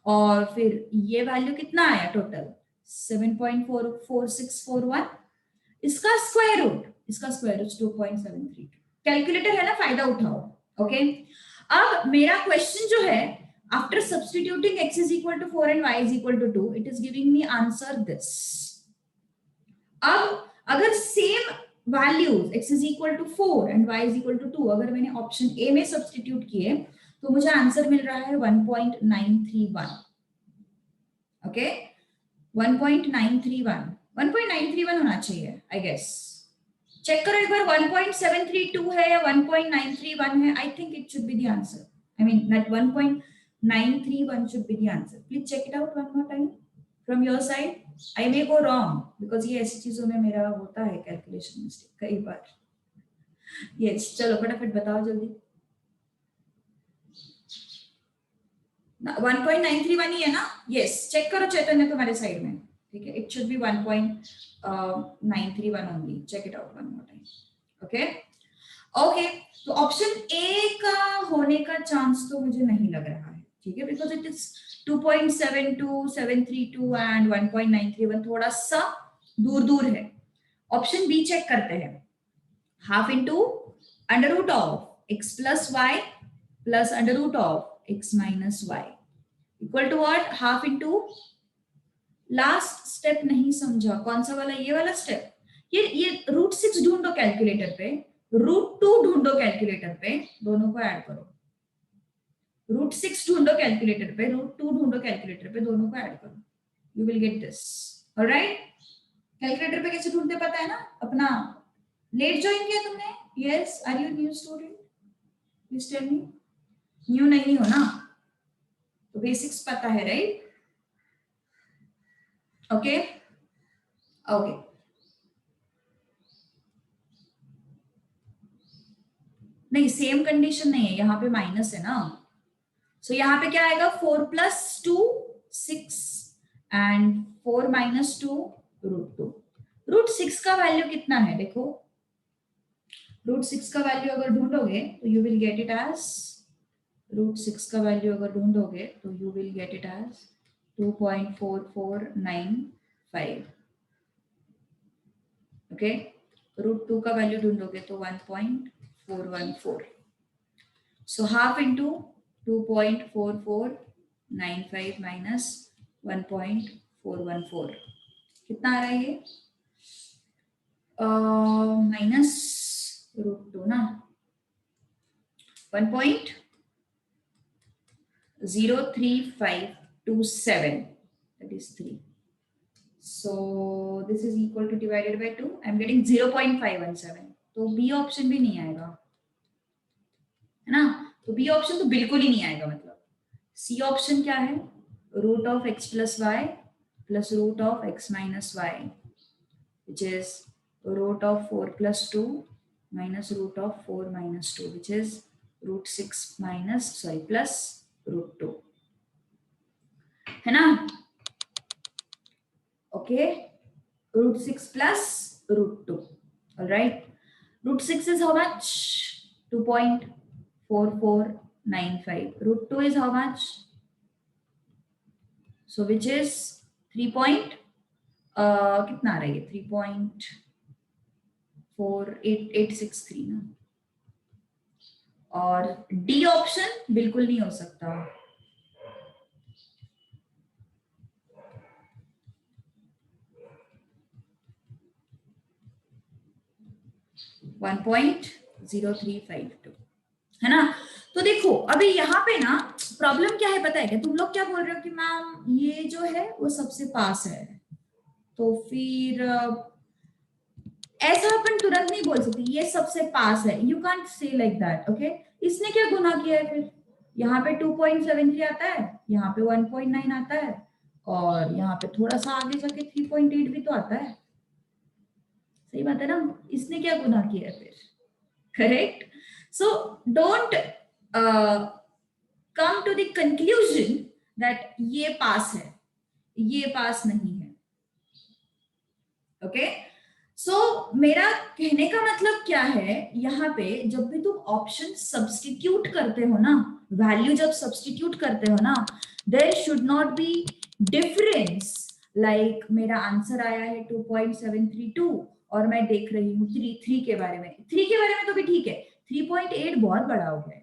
और फिर ये वैल्यू कितना आया टोटल, 7.4641. इसका स्क्वायर रूट 2.732. कैलकुलेटर है ना, फायदा उठाओ. ओके, अब मेरा क्वेश्चन जो है, after substituting x is equal to 4 and y is equal to 2, it is giving me answer this. अब अगर same values x is equal to 4 and y is equal to 2 अगर मैंने ऑप्शन ए में substitute किए, तो मुझे answer मिल रहा है 1.931. ओके, 1.931 होना चाहिए आई गेस. चेक करो एक बार, 1.732 है या 1.931 है. I think it should be the answer. I mean that 1.931 should be the answer. Please check it out one more time from your side. I may go wrong because ये ऐसी चीजों में मेरा होता है कैलकुलेशन मिस्टेक कई बार. Yes, चलो फटाफट बताओ जल्दी. 1.931 ही है ना. यस, चेक करो चैतन्य तुम्हारे साइड में. ठीक है, it should be 1.931 only. Check it out one more time. Okay okay, तो ऑप्शन ए का होने का चांस तो मुझे नहीं लग रहा है. ठीक है, बिकॉज इट इज 2.72, 732 एंड 1.931 थोड़ा सा दूर दूर है. ऑप्शन बी चेक करते हैं. Half into under root of x plus y plus under root of x minus y equal to what, half into last step नहीं समझा, कौन सा वाला, ये वाला स्टेप. ये रूट 6 ढूंढो कैलकुलेटर पे, रूट 2 ढूंढो कैलकुलेटर पे, दोनों को ऐड करो. रूट 6 ढूंढो कैलकुलेटर पे, रूट 2 ढूंढो कैलकुलेटर पे, दोनों को ऐड करो. You will get this. Alright, calculator पे कैसे ढूंढते पता है ना अपना. लेट ज्वाइन किया तुमने. Yes, are you new student, please tell me. New नहीं हो ना, तो बेसिक्स पता है, राइट. ओके ओके, नहीं सेम कंडीशन नहीं है, यहाँ पे माइनस है ना. सो यहाँ पे क्या आएगा, 4 plus 2 6 and 4 minus 2 root 2. Root 6 का वैल्यू कितना है देखो. रूट 6 का वैल्यू अगर ढूंढोगे तो you will get it as, root 6 का वैल्यू अगर ढूंढोगे तो you will get it as 2.4495. Okay, root 2 का वैल्यू ढूंढोगे तो 1.414. सो हाफ इंटू 2.4495 माइनस 1.414 कितना आ रहा है ये, माइनस रूट 2 ना, 1.03527, that is 3. So this is equal to divided by 2. I am getting 0.517. तो बी ऑप्शन भी नहीं आएगा है ना. तो बी ऑप्शन तो बिल्कुल ही नहीं आएगा. मतलब सी ऑप्शन क्या है, root of x plus y plus root of x minus y which is root of 4 plus 2 minus root of 4 minus 2 which is root 6 minus sorry plus root 2 है ना. Okay, root 6 plus root 2. Alright, root 6 is how much, 2.4495. root 2 is how much, so which is 3 point कितना आ रहा है, 3.4495 4863 ना, और D option बिल्कुल नहीं हो सकता। 1.0352 है ना। तो देखो अभी यहाँ पे ना प्रॉब्लम क्या है पता है क्या, तुम लोग क्या बोल रहे हो कि मैम ये जो है वो सबसे पास है, तो फिर ऐसा अपन तुरंत नहीं बोल सकते ये सबसे पास है, you can't say like that. Okay, इसने क्या गुना किया है फिर, यहाँ पे 2.73 आता है, यहाँ पे 1.9 आता है, और यहाँ पे थोड़ा सा आगे जाके 3.8 भी तो आता है। सही बात है ना, इसने क्या गुना किया है फिर, correct. So don't come to the conclusion that ये पास है, ये पास नहीं है। ओके, सो मेरा कहने का मतलब क्या है, यहाँ पे जब भी तुम ऑप्शन सब्स्टिट्यूट करते हो ना, वैल्यू जब सब्स्टिट्यूट करते हो ना, there should not be difference. Like मेरा आंसर आया है 2.732 और मैं देख रही हूँ 3 के बारे में, 3 के बारे में तो भी ठीक है, 3.8 बहुत बड़ा हो गया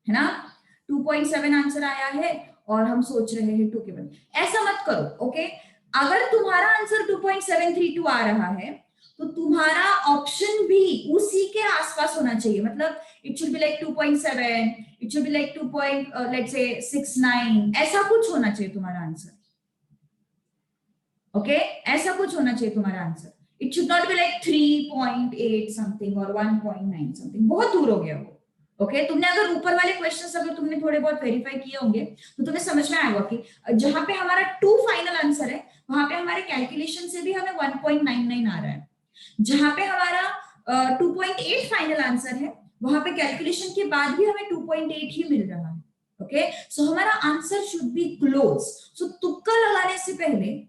है ना। 2.7 आंसर आया है और हम सोच रहे हैं 2 के बारे में, ऐसा मत करो। ओके, अगर तुम्हारा आंसर 2.732 आ रहा है तो तुम्हारा ऑप्शन भी उसी के आसपास होना चाहिए, मतलब it should be like 2.7, it should be like 2. Let's say 69, ऐसा कुछ होना चाहिए तुम्हारा आंसर। ओके, ऐसा कुछ होना चाहिए तुम्हारा answer, it should not be like 3.8 something और 1.9 समथिंग, बहुत दूर हो गया वो। ओके, तुमने अगर ऊपर वाले क्वेश्चंस अगर तुमने थोड़े बहुत वेरीफाई किए होंगे तो तुम्हें समझ में आएगा कि जहां पे हमारा 2 फाइनल आंसर है वहां पे हमारे कैलकुलेशन से भी हमें 1.99 आ रहा है, जहां पे हमारा 2.8 फाइनल आंसर है वहां पे कैलकुलेशन के बाद भी हमें 2.8 ही मिल रहा है। ओके, सो हमारा आंसर शुड बी क्लोज। सो तुक्का लगाने से पहले,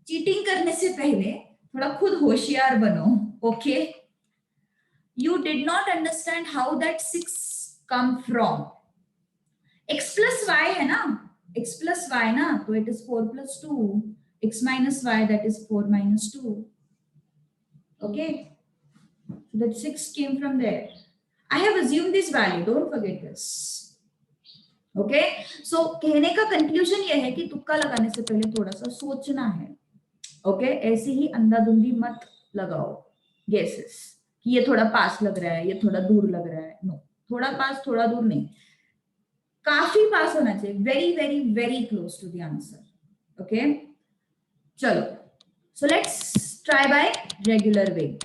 चीटिंग करने से पहले थोड़ा खुद होशियार बनो। Okay, you did not understand how that 6 come from, x plus y है ना, x plus y ना, तो it is 4 plus 2, x minus y that is 4 minus 2. Okay, so that 6 came from there. I have assumed this value, don't forget this. Okay, so कहने का conclusion ये है कि तुक्का लगाने से पहले थोड़ा सा सोचना है। ओके, ऐसे ही अंधाधुंधी मत लगाओ गेसेस कि ये थोड़ा पास लग रहा है, ये थोड़ा दूर लग रहा है। नो, थोड़ा पास थोड़ा दूर नहीं, काफी पास होना चाहिए, very very very close to the answer. Okay, चलो, so let's try by regular way.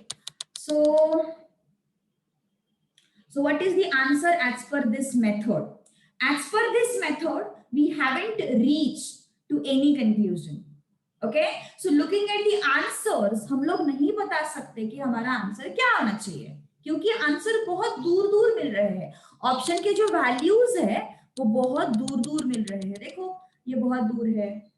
So what is the answer as per this method? As per this method, we haven't reached to any conclusion. Okay, so looking at the answers, हम लोग नहीं बता सकते कि हमारा answer क्या होना चाहिए, क्योंकि आंसर बहुत दूर दूर मिल रहे हैं। ऑप्शन के जो वैल्यूज है वो बहुत दूर दूर मिल रहे हैं। देखो ये बहुत दूर है,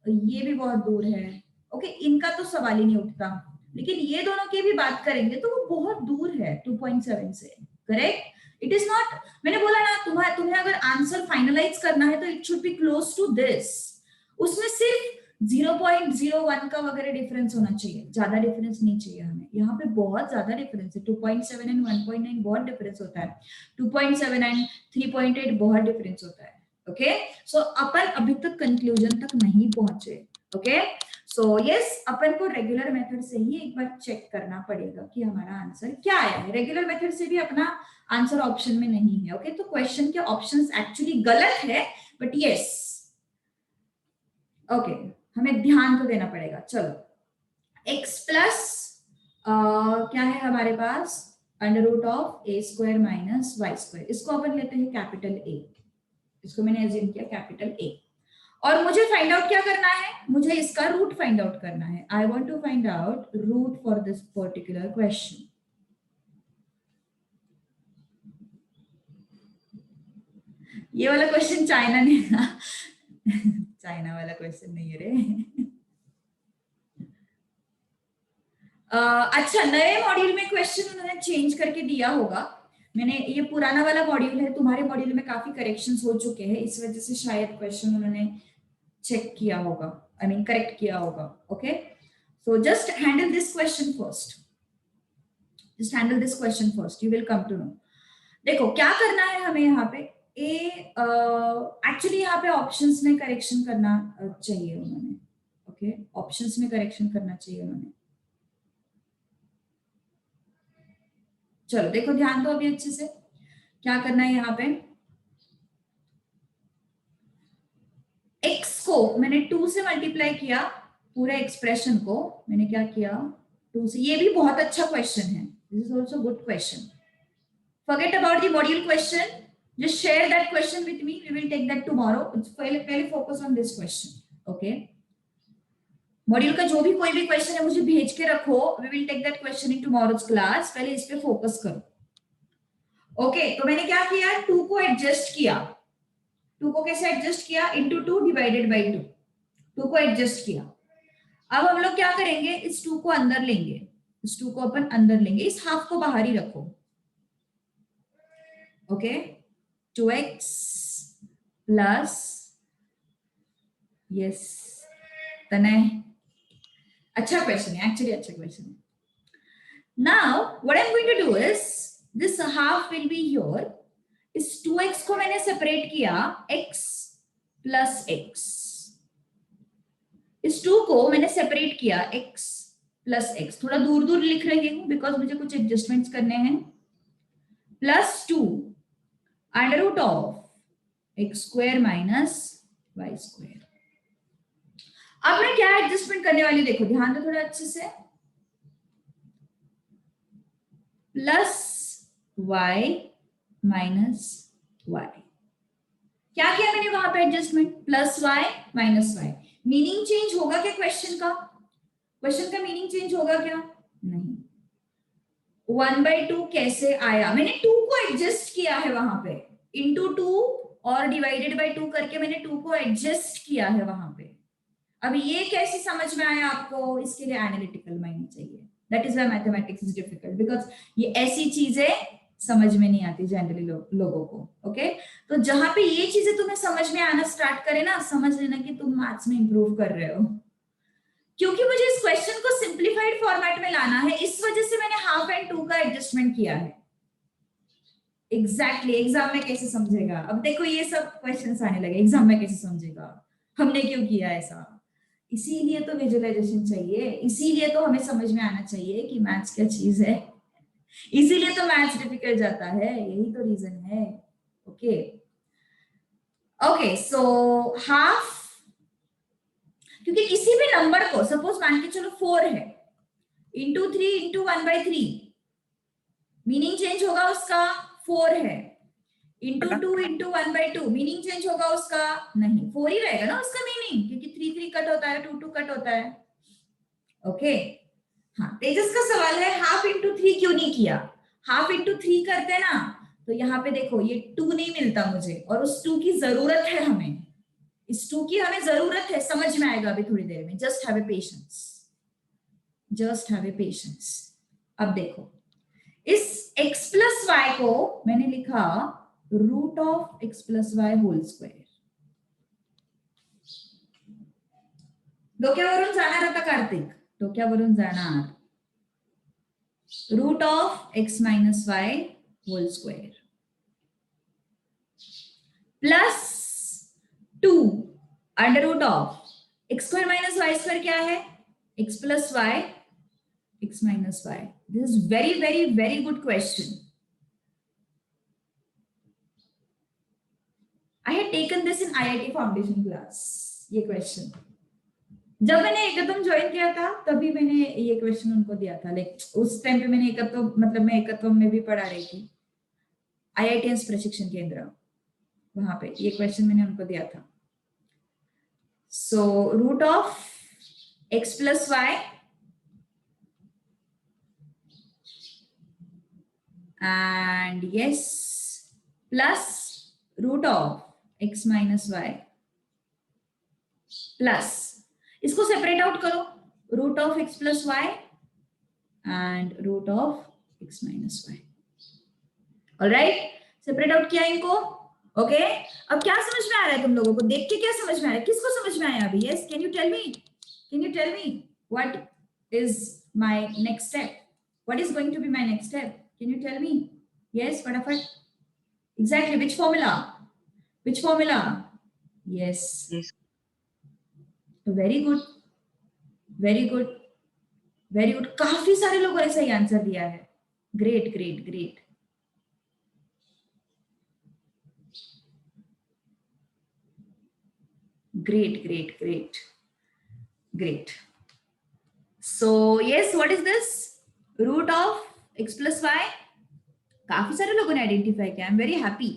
ये भी बहुत दूर है। ओके, इनका तो सवाल ही नहीं उठता, लेकिन ये दोनों की भी बात करेंगे तो वो बहुत दूर है 2.7 से। करेक्ट, इट इज नॉट, मैंने बोला ना तुम्हें अगर आंसर फाइनलाइज करना है तो it should be close to this, उसमें सिर्फ 0.01 का वगैरह डिफरेंस होना चाहिए, ज्यादा डिफरेंस नहीं चाहिए हमें। यहाँ पे बहुत ज्यादा डिफरेंस है, 2.7 एंड 1.9 बहुत डिफरेंस होता है, 2.7 एंड 3.8 बहुत डिफरेंस होता है। ओके, सो अपन अभी तक कंक्लूजन तक नहीं पहुंचे। ओके, सो यस, अपन को रेगुलर मेथड से ही एक बार चेक करना पड़ेगा कि हमारा आंसर क्या आया है। रेगुलर मेथड से भी अपना आंसर ऑप्शन में नहीं है। ओके, तो क्वेश्चन के ऑप्शंस एक्चुअली गलत है, बट यस, ओके, हमें ध्यान तो देना पड़ेगा। चलो, x प्लस क्या है हमारे पास, under root of a square minus Y square, इसको अपन लेते हैं कैपिटल A, इसको मैंने एज्यूम किया कैपिटल A, और मुझे फाइंड आउट क्या करना है, मुझे इसका रूट फाइंड आउट करना है। I want to find out root for this particular question. ये वाला क्वेश्चन चाइना ने चाइना वाला क्वेश्चन नहीं है रे। अच्छा, नए मॉड्यूल में क्वेश्चन उन्होंने चेंज करके दिया होगा। मैंने, ये पुराना वाला मॉड्यूल है, तुम्हारे मॉड्यूल में काफी करेक्शंस हो चुके हैं, इस वजह से शायद क्वेश्चन उन्होंने चेक किया होगा, आई मीन करेक्ट किया होगा। Okay, so just handle this question first. Just handle this question first, you will come to know. देखो क्या करना है हमें यहाँ पे, एक्चुअली यहाँ पे ऑप्शंस में करेक्शन करना चाहिए उन्होंने, ओके ऑप्शंस में करेक्शन करना चाहिए उन्होंने। चलो देखो ध्यान दो अभी अच्छे से, क्या करना है यहाँ पे, x को मैंने 2 से मल्टीप्लाई किया, पूरे एक्सप्रेशन को मैंने क्या किया 2 से। ये भी बहुत अच्छा क्वेश्चन है, this is also good question. Forget about the module question, just share that question with me, we will take that tomorrow. पहले focus on this question, okay. Module का जो भी कोई भी क्वेश्चन है मुझे भेज के रखो, we will take that question in tomorrow's class. पहले इस पे फोकस करो, ओके। तो मैंने क्या किया, 2 को एडजस्ट किया, 2 को कैसे एडजस्ट किया, इंटू 2 डिवाइडेड बाई 2, 2 को एडजस्ट किया। अब हम लोग क्या करेंगे, इस 2 को अंदर लेंगे, इस 2 को अपन अंदर लेंगे, इस हाफ को बाहर ही रखो, ओके। 2x प्लस, यस तनय, अच्छा क्वेश्चन है एक्चुअली, अच्छा क्वेश्चन है। Now what I am going to do is, this half will be your, इस 2x को मैंने सेपरेट किया x प्लस x, इस 2 को मैंने सेपरेट किया x प्लस x, थोड़ा दूर दूर लिख रही हूं बिकॉज मुझे कुछ एडजस्टमेंट्स करने हैं, plus 2 under root of x square minus y square. अब मैं क्या एडजस्टमेंट करने वाली, देखो ध्यान दो थोड़ा अच्छे से, प्लस y माइनस y, क्या किया मैंने वहां पे adjustment, plus y minus y। Meaning change होगा क्या क्वेश्चन का, क्वेश्चन का मीनिंग चेंज होगा क्या, नहीं। 1/2 कैसे आया, मैंने 2 को एडजस्ट किया है वहां पे, इंटू 2 और डिवाइडेड बाय 2 करके मैंने 2 को एडजस्ट किया है वहां पे। अब ये कैसे समझ में आया आपको, इसके लिए एनालिटिकल माइंड चाहिए, that is why mathematics is difficult, because ये ऐसी चीजें समझ में नहीं आती जनरली लोगों को, ओके। तो जहां पे ये चीजें तुम्हें समझ में आना स्टार्ट करे ना, समझ लेना कि तुम मैथ्स में इंप्रूव कर रहे हो, क्योंकि मुझे इस क्वेश्चन को सिंप्लीफाइड फॉर्मेट में लाना है, इस वजह से मैंने हाफ एंड 2 का एडजस्टमेंट किया है। एग्जैक्टली एग्जाम में कैसे समझेगा, अब देखो ये सब क्वेश्चंस आने लगे, एग्जाम में कैसे समझेगा हमने क्यों किया ऐसा, इसीलिए तो विजुअलाइजेशन चाहिए, इसीलिए तो हमें समझ में आना चाहिए कि मैथ्स क्या चीज है, इसीलिए तो मैथ्स डिफिकल्ट जाता है, यही तो रीजन है, ओके। ओके सो हाफ, क्योंकि किसी भी नंबर को सपोज मान के चलो 4 है, इंटू 3 इंटू 1/3, मीनिंग चेंज होगा उसका, 4 है, इंटू 2 इंटू 1/2, मीनिंग चेंज होगा उसका, नहीं 4 ही रहेगा ना उसका मीनिंग, क्योंकि 3 3 कट होता है, 2 2 कट होता है, ओके। हाँ तेजस का सवाल है हाफ इंटू 3 क्यों नहीं किया, हाफ इंटू 3 करते ना तो यहाँ पे देखो ये 2 नहीं मिलता मुझे, और उस 2 की जरूरत है हमें, इस 2 की हमें जरूरत है, समझ में आएगा अभी थोड़ी देर में, just have a patience, just have a patience. अब देखो इस x प्लस वाई को मैंने लिखा root of x plus y whole square, डोक्यावरून जाणार आता कार्तिक, डोक्यावरून जाणार, root of x minus y whole square plus 2 under root of x square minus Y square क्या है, x plus y x minus y. This is very, very, very good question. I had taken this in IIT Foundation class. ये question. जब मैंने एकत्वम join किया था तभी मैंने ये क्वेश्चन उनको दिया था, लाइक उस टाइम पे मैंने एकत्व मतलब मैं एकत्वम में भी पढ़ा रही थी, IITians प्रशिक्षण केंद्र, वहां पे ये क्वेश्चन मैंने उनको दिया था। So root of x plus y and yes plus root of x minus y plus, इसको सेपरेट आउट करो, root of x plus y and root of x minus y, alright separate out किया इनको, okay. अब क्या समझ में आ रहा है तुम लोगों को, देख के क्या समझ में आ रहा है, किसको समझ में आया अभी, yes can you tell me what is my next step, What is going to be my next step? Can you tell me? Yes, फटाफट. Exactly. Which formula? Which formula? Yes. Yes. Very good. Very good. Very good. काफी सारे लोगों ने सही answer दिया है. Great, great, great. Great, great, great. Great. So yes, what is this? Root of x plus y. काफी सारे लोगों ने आइडेंटिफाई किया. I am very happy.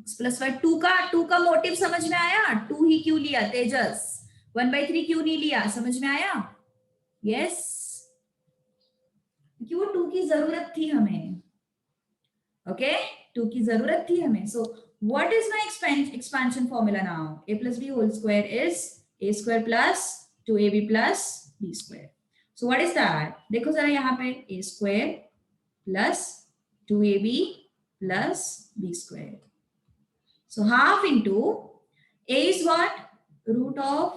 x plus y 2 का मोटिव समझ में आया. 2 ही क्यों लिया तेजस? 1/3 क्यों नहीं लिया? समझ में आया? यस, क्यों 2 की जरूरत थी हमें. ओके, 2 की जरूरत थी हमें. सो what is my expansion formula now? a plus b whole square is a square plus 2ab plus b square. So what is that? देखो जरा यहाँ पे a square plus 2ab plus b square. So half into a is what? Root of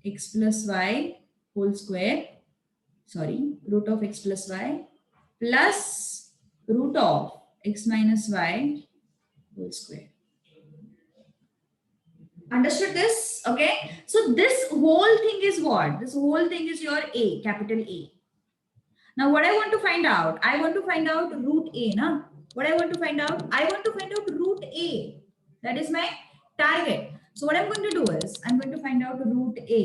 x plus y whole square. Sorry, root of x plus y plus root of x minus y whole square. Understood this? Okay. So this whole thing is what? This whole thing is your a, capital A. Now what I want to find out? I want to find out root a, na? What I want to find out? I want to find out root a. That is my target. So what I'm going to do is, I'm going to find out root a.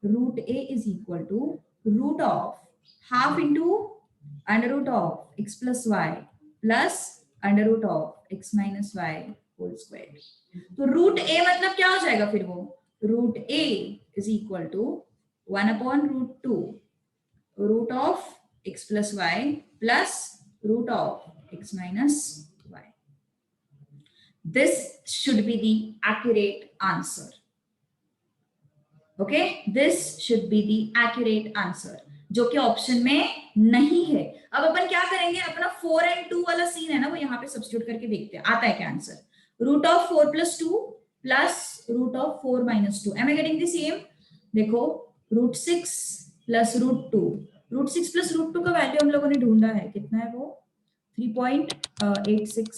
Root a is equal to root of half into under root of x plus y plus under root of x minus y whole square. तो root a मतलब क्या हो जाएगा फिर? वो root a is equal to 1/√2 root of x plus y plus root of x minus y. This should be the accurate answer. Okay, this should be the accurate answer, जो कि option में नहीं है. अब अपन क्या करेंगे? अपना 4 and 2 वाला सीन है ना, वो यहाँ पे सब्स्टिट्यूट करके देखते हैं आता है क्या answer. Root of 4 plus 2 plus root of 4 minus 2. Am I getting the same? देखो, root 6 plus root 2. root 6 plus root 2 का वैल्यू हम लोगों ने ढूंढा है. कितना है वो? 3.86.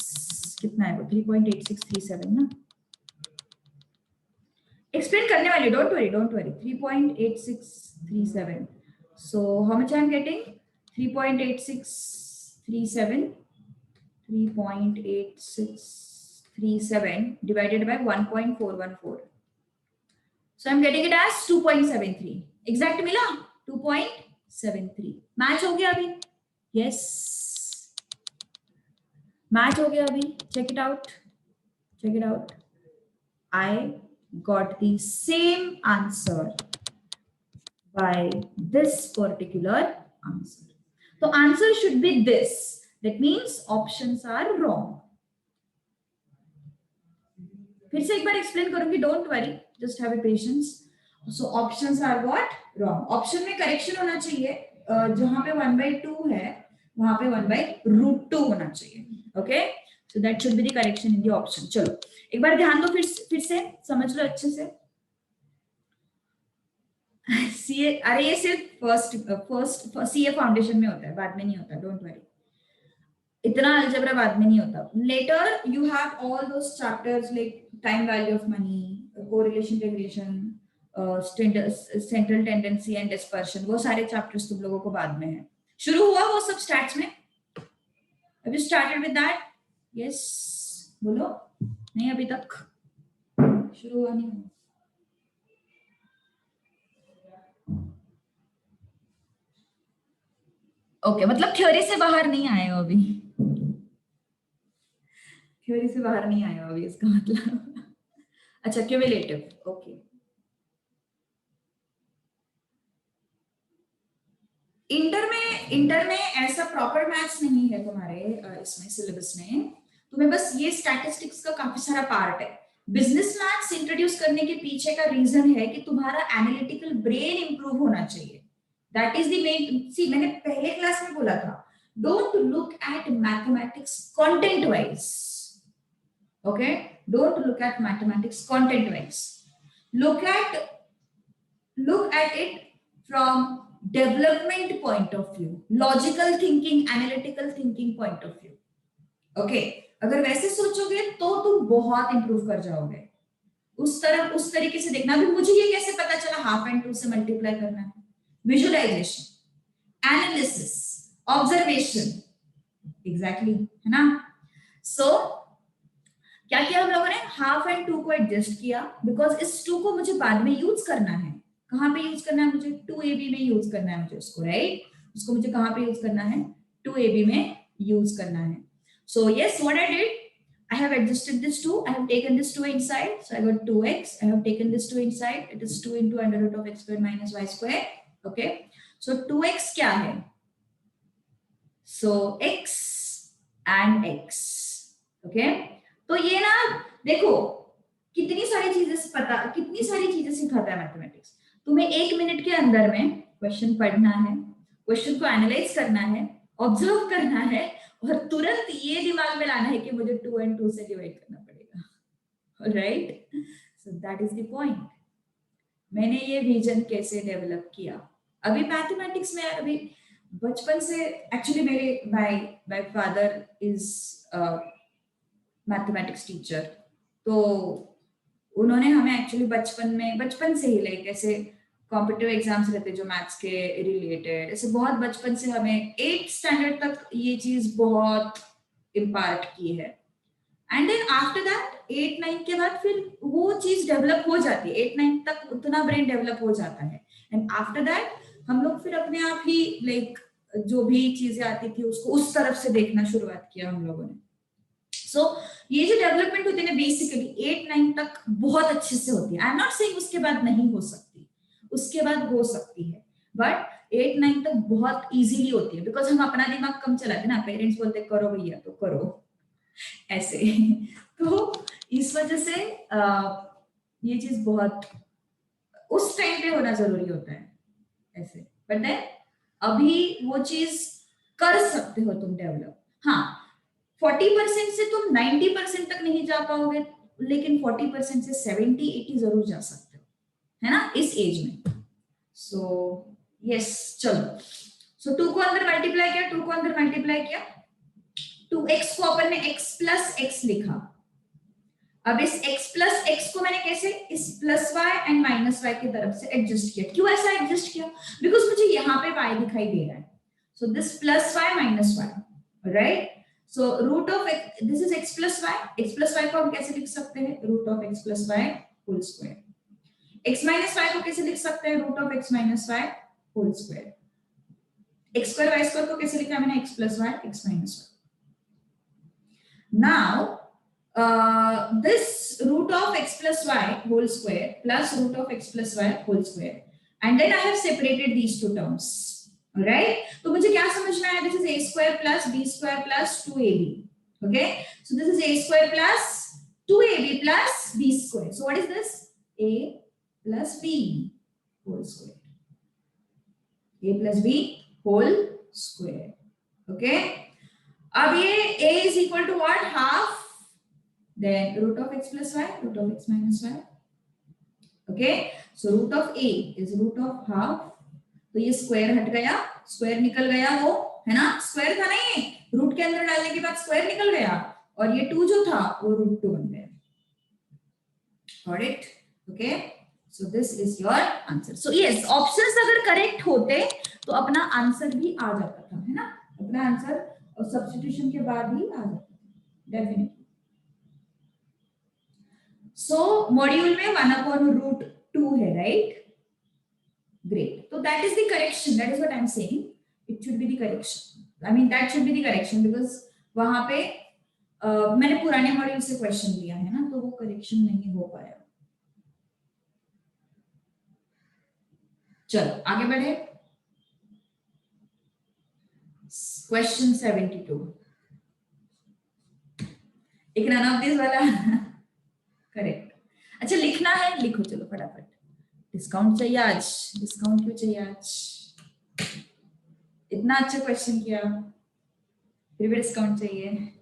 कितना है वो? 3.8637 ना. एक्सप्लेन करने वाली. Don't worry, don't worry. 3.8637. So how much I am getting? 3.8637. 3.8637 divided by 1.414. So I'm getting it as 2.73. Exact मिला? 2.73. मैच हो गया अभी? Yes. मैच हो गया अभी? Check it out. Check it out. I got the same answer by this particular answer. So answer should be this. That means options are wrong. फिर से एक बार एक्सप्लेन करूंगी. Don't worry, just have a patience. So options are what? Wrong. Option में correction होना चाहिए. जहां पे 1/2 है वहां पे 1/√2 होना चाहिए. Okay, so that should be the correction in the option. चलो एक बार ध्यान दो, फिर से समझ लो अच्छे से. सीए, अरे ये सिर्फ फर्स्ट सीए फाउंडेशन में होता है, बाद में नहीं होता. डोंट वरी, इतना अलजेब्रा बाद में नहीं होता. Later you have all those chapters like time value of money, correlation, regression, central tendency and dispersion. वो सारे चैप्टर्स तुम लोगों को बाद में है. शुरू हुआ वो सब स्टैट्स में? Have you started with that? Yes, बोलो. नहीं अभी तक शुरू हुआ नहीं. ओके, मतलब थ्योरी से बाहर नहीं आए हो अभी. थ्योरी से बाहर नहीं आए हो अभी, इसका मतलब. अच्छा, क्यूमुलेटिव. ओके, इंटर में ऐसा प्रॉपर मैथ्स नहीं है तुम्हारे इसमें सिलेबस में. तुम्हें बस ये स्टैटिस्टिक्स का काफी सारा पार्ट है. बिजनेस मैथ्स इंट्रोड्यूस करने के पीछे का रीजन है कि तुम्हारा एनालिटिकल ब्रेन इंप्रूव होना चाहिए. That is the main. See, मैंने पहले क्लास में बोला था, don't look at mathematics content wise. Okay, don't look at mathematics content wise. look at it from development point of view, logical thinking, analytical thinking point of view, okay, अगर वैसे सोचोगे तो तुम बहुत इंप्रूव कर जाओगे। उस तरफ उस तरीके से देखना। अभी मुझे ये कैसे पता चला हाफ एंड टू से मल्टीप्लाई करना है? विजुअलाइजेशन, एनालिसिस, ऑब्जर्वेशन, एग्जैक्टली, है ना? सो क्या किया हम लोगों ने? हाफ एंड टू को एडजस्ट किया, बिकॉज इस टू को मुझे बाद में यूज करना है। कहां पे यूज करना है मुझे? 2ab में यूज करना है मुझे उसको, राइट? उसको मुझे कहां पे यूज करना है? 2ab में यूज करना है। So yes, what I did, I have adjusted this 2, I have taken this 2 inside, so I got 2x, I have taken this 2 inside, it is 2 into under root of x squared minus y squared, okay? So 2x क्या है? So x and x, okay? तो ये ना देखो कितनी सारी चीजें सिखाता है मैथमेटिक्स। तुम्हें 1 मिनट के अंदर में क्वेश्चन पढ़ना है, क्वेश्चन को एनालाइज करना है, ऑब्जर्व करना है, और तुरंत ये दिमाग में लाना है कि मुझे 2 and 2 से डिवाइड करना पड़ेगा, right? So that is the point. मैंने ये विजन कैसे डेवलप किया? अभी मैथमेटिक्स में अभी बचपन से, एक्चुअली मेरे my father is mathematics teacher, तो उन्होंने हमें एक्चुअली बचपन से ही लाइक ऐसे कॉम्पिटिटिव एग्जाम्स रहते जो मैथ्स के रिलेटेड, ऐसे बहुत बचपन से हमें 8th स्टैंडर्ड तक ये चीज बहुत इम्पार्ट की है। एंड देन आफ्टर दैट 8 9 के बाद फिर वो चीज डेवलप हो जाती है, 8 9 तक उतना ब्रेन डेवलप हो जाता है। एंड आफ्टर दैट हम लोग फिर अपने आप ही लाइक जो भी चीजें आती थी उसको उस तरफ से देखना शुरुआत किया हम लोगों ने। सो ये जो डेवलपमेंट होती है ना बेसिकली 8 9 तक बहुत अच्छे से होती है। आई एम नॉट सेइंग उसके बाद नहीं हो सकती, उसके बाद हो सकती है, बट 8 9 तक बहुत इजीली होती है, बिकॉज हम अपना दिमाग कम चलाते ना, पेरेंट्स बोलते करो भैया तो करो ऐसे तो इस वजह से ये चीज बहुत उस टाइम पे होना जरूरी होता है ऐसे। बट देन अभी वो चीज कर सकते हो तुम डेवलप। हाँ, 40% से तुम 90% तक नहीं जा पाओगे, लेकिन 40% से 70 80 जरूर जा सकते हो, है ना, इस एज में। सो यस, चलो। सो 2 को अंदर मल्टीप्लाई किया, 2 को अंदर मल्टीप्लाई किया, 2x को अपन ने x प्लस x लिखा। अब इस x प्लस x को मैंने कैसे इस plus y and minus y की तरफ से एडजस्ट किया। क्यों ऐसा एडजस्ट किया? बिकॉज मुझे यहाँ पे y दिखाई दे रहा है, so this plus y minus y, right? So root of this is x plus y को हम कैसे लिख सकते हैं? Root of x plus y whole square. x minus y को कैसे लिख सकते हैं? Root of x minus y whole square. x square y square को कैसे लिखा मैंने? x plus y x minus y। now this root of x plus y whole square plus root of x plus y whole square, and then I have separated these two terms, all right? तो मुझे क्या समझना है? This is a square plus b square plus 2ab, okay? So this is a square plus 2ab plus b square. So what is this? a plus b whole square, a plus b whole square, okay? अब ये a is equal to what? Half, then root of x plus y, root of x minus y, okay? So root of a is root of half, तो ये square हट गया, square निकल गया, वो है ना, स्क्वायर था ना, ये रूट के अंदर डालने के बाद स्क्वायर निकल गया, और ये 2 जो था वो रूट 2 बन गया। Got it? Okay? So this is your answer. So yes, options अगर करेक्ट होते तो अपना आंसर भी आ जाता था, है ना, अपना आंसर और सब्स्टिट्यूशन के बाद ही आ जाता था, डेफिनेटली। सो मॉड्यूल में 1/√2 है, राइट? ग्रेट। तो that is the correction, that is what I am saying, it should be the correction, I mean that should be the correction, because वहां पे मैंने पुराने मॉड्यूल से क्वेश्चन लिया है ना, तो वो करेक्शन नहीं हो पाया। चलो आगे बढ़े। क्वेश्चन 72, एक रन ऑफ दिस वाला करेक्ट। अच्छा लिखना है, लिखो चलो फटाफट। डिस्काउंट चाहिए आज, डिस्काउंट क्यों चाहिए आज? इतना अच्छा क्वेश्चन किया फिर भी डिस्काउंट चाहिए।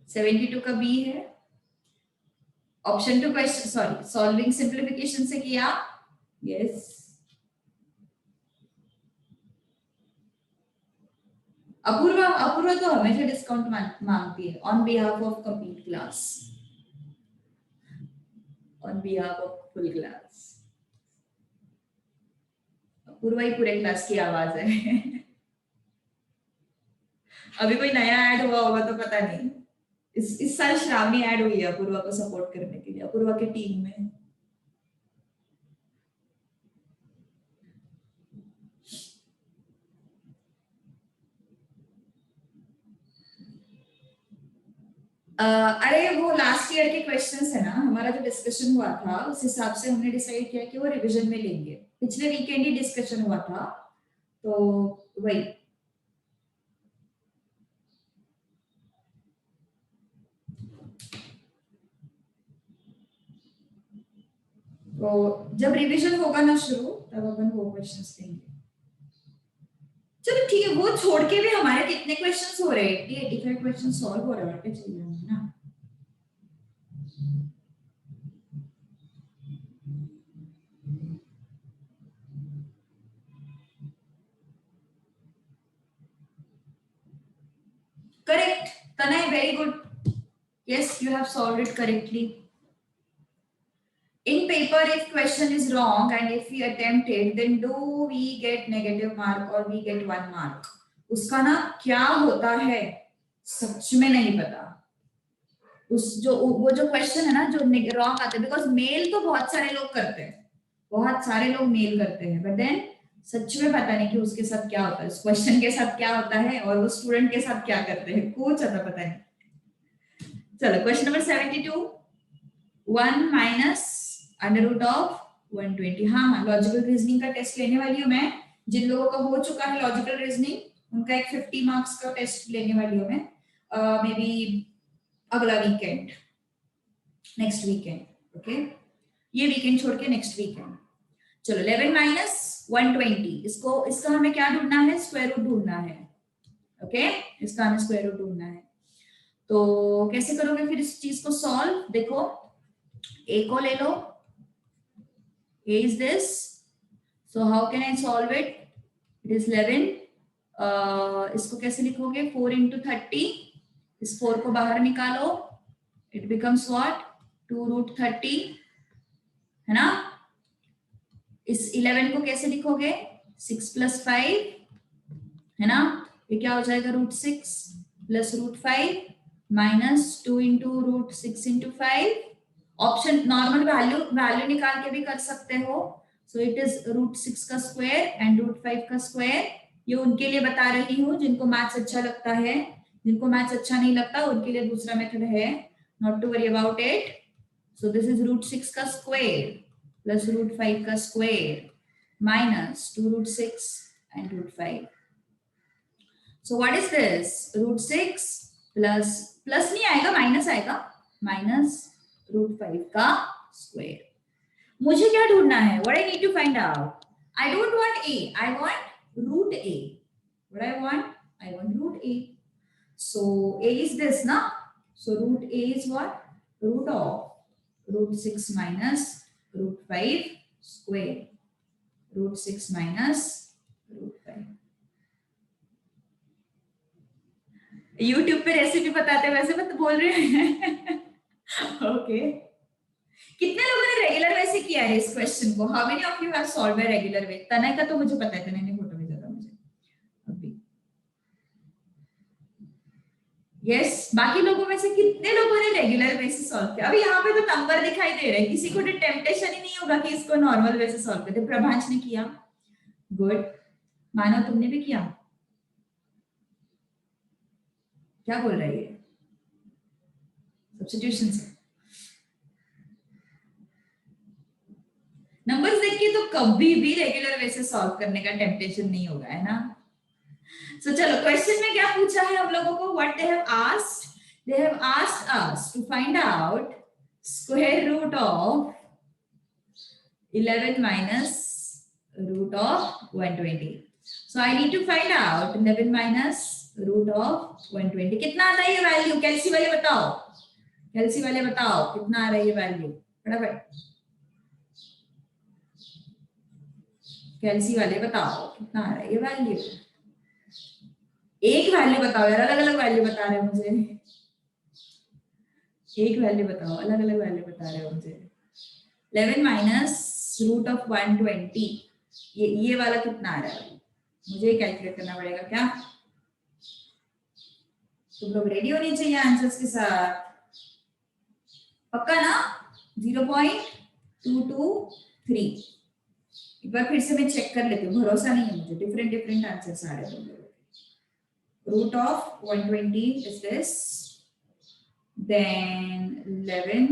72 का बी है। Option to question, sorry, solving simplification से किया। यस, अपूर्वा, अपूर्वा तो हमेशा डिस्काउंट मांगती है on behalf of complete class, on behalf of full class. Apoorva ही पूरे क्लास की आवाज है। अभी कोई नया ऐड हुआ होगा तो पता नहीं। इस साल श्रावणी ऐड हुई है अपूर्वा को सपोर्ट करने के लिए, अपूर्वा की टीम में। अरे वो लास्ट ईयर के क्वेश्चंस है ना, हमारा जो डिस्कशन हुआ था उस हिसाब से हमने डिसाइड किया कि वो रिवीजन में लेंगे। पिछले वीकेंड ही डिस्कशन हुआ था, तो वही। तो जब रिवीजन होगा ना शुरू, तब अपन वो क्वेश्चंस लेंगे। चलो ठीक है, वो छोड़ के भी हमारे कितने क्वेश्चंस हो रहे हैं? 85 क्वेश्चन सॉल्व हो रहे हैं, चाहिए ना। Correct, Tanay, very good. Yes, you have solved it correctly. In paper, if question is wrong and if we attempt it, then do we get negative mark or we get 1 mark? उसका ना क्या होता है सच में नहीं पता। उस जो वो जो क्वेश्चन है ना जो रॉन्ग आते हैं, बिकॉज मेल तो बहुत सारे लोग करते हैं, बहुत सारे लोग मेल करते हैं, बट देन सच में पता नहीं कि उसके साथ क्या होता है, उस क्वेश्चन के साथ क्या होता है और वो स्टूडेंट के साथ क्या करते हैं, कुछ ज्यादा पता नहीं। चलो question number 72, 1 minus under root of 120। हाँ, लॉजिकल रीजनिंग का टेस्ट लेने वाली हूँ मैं। जिन लोगों का हो चुका है लॉजिकल रीजनिंग, उनका एक 50 मार्क्स का टेस्ट लेने वाली हूँ मैं, मे बी अगला वीकेंड, नेक्स्ट वीकेंड। ओके, ये वीकेंड छोड़ के नेक्स्ट वीकेंड। चलो 11 माइनस 120, इसको, इसका हमें क्या ढूंढना है? स्क्वायर रूट ढूंढना है। ओके, इसका हमें स्क्वायर रूट ढूंढना है। तो कैसे करोगे फिर इस चीज को सॉल्व? देखो, a को ले लो, a is this, so how can I solve it? It is 11, इसको कैसे लिखोगे? 4 into 30, इस 4 को बाहर निकालो, it becomes what? 2 root 30, है ना? इस 11 को कैसे लिखोगे? 6 plus 5, है ना? ये क्या हो जाएगा? √6 plus √5 minus 2 into √6 into 5। Option normal value निकाल के भी कर सकते हो। सो इट इज √6 का स्क्वायर एंड √5 का स्क्वायर। ये उनके लिए बता रही हूँ जिनको मैथ्स अच्छा लगता है, जिनको मैथ्स अच्छा नहीं लगता उनके लिए दूसरा मेथड है, not to worry about it. So this is √6 का स्क्वायर प्लस √5 का square minus 2 √6 and √5। So what is this? √6 plus नहीं आएगा, माइनस आएगा, माइनस √5 का स्क्वायर। मुझे क्या ढूंढना है? What I need to find out? I don't want a, I want root a. What I want? I want root a. So a is this, na? So root a is what? Root of √6 minus √5 square. √6 minus √5. YouTube पे recipe बताते वैसे मत बोल रहे हैं। Okay, कितने लोगों ने रेगुलर वे से किया है इस क्वेश्चन को? How many of you have solved bye regular वे? तनय का तो मुझे पता है, तनय ने फोटो भेजा था मुझे अभी। यस, बाकी लोगों में से कितने लोगों ने रेगुलर वे से सॉल्व किया? अभी यहाँ पे तो नंबर दिखाई दे रहे हैं, किसी को तो टेम्पटेशन ही नहीं होगा कि इसको नॉर्मल वे से सॉल्व करते। प्रभांश ने किया, गुड। मानो तुमने भी किया? क्या बोल रही है? सब्स्टिट्यूशन से नंबर्स देख के तो कभी भी रेगुलर वे से सॉल्व करने का टेम्पटेशन नहीं होगा, है ना? सो चलो क्वेश्चन में क्या पूछा है हम लोगों को? What they have asked us to find out square root of 11 minus root of 120। So I need to find out 11 minus root of 120. कितना आता है ये वैल्यू? कैलसी वाले बताओ, कैलसी वाले बताओ कितना आ रहा है ये वैल्यू फटाफट। कैलसी वाले बताओ कितना आ रहा है ये वैल्यू। एक वैल्यू बताओ यार, अलग अलग वैल्यू बता रहे हो मुझे। एक वैल्यू बताओ, अलग अलग वैल्यू बता रहे हो मुझे। 11 माइनस रूट ऑफ 120, ये वाला कितना आ रहा है? मुझे कैलकुलेट करना पड़ेगा क्या? तुम लोग रेडी होनी चाहिए आंसर्स के साथ, पक्का ना? 0.223। एक बार फिर से मैं चेक कर लेती हूँ, भरोसा नहीं है मुझे, डिफरेंट डिफरेंट आंसर्स आ रहे हैं। Root of 120 is this, then 11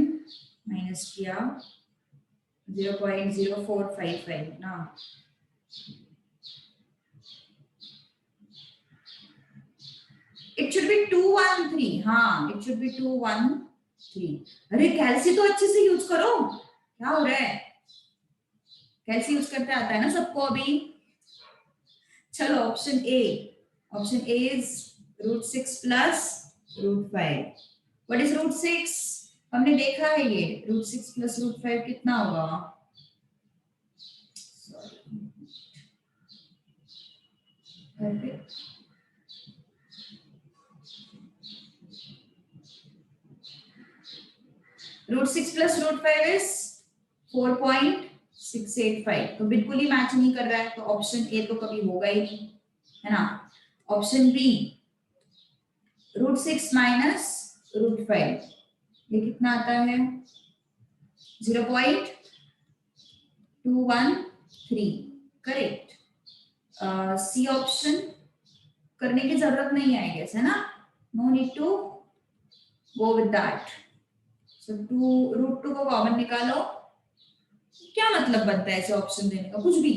minus किया 0.0455 ना, इट शुड बी 213। हाँ इट शुड बी 213। अरे कैल्सी तो अच्छे से यूज करो, क्या हो रहा है? कैल्सी यूज करते आता है ना सबको अभी। चलो option A, option A is √6 plus √5। What is √6? हमने देखा है ये, √6 प्लस √5 कितना होगा? परफेक्ट। √6 plus √5 is 4.685। तो बिल्कुल ही मैच नहीं कर रहा है, तो ऑप्शन ए तो कभी होगा ही नहीं, है ना। ऑप्शन बी √6 माइनस √5, ये कितना आता है? 0.213। करेक्ट। सी ऑप्शन करने की जरूरत नहीं है आई गेस, है ना। No need to go with that. So √2 को कॉमन निकालो, क्या मतलब बनता है ऐसे ऑप्शन देने का? कुछ भी।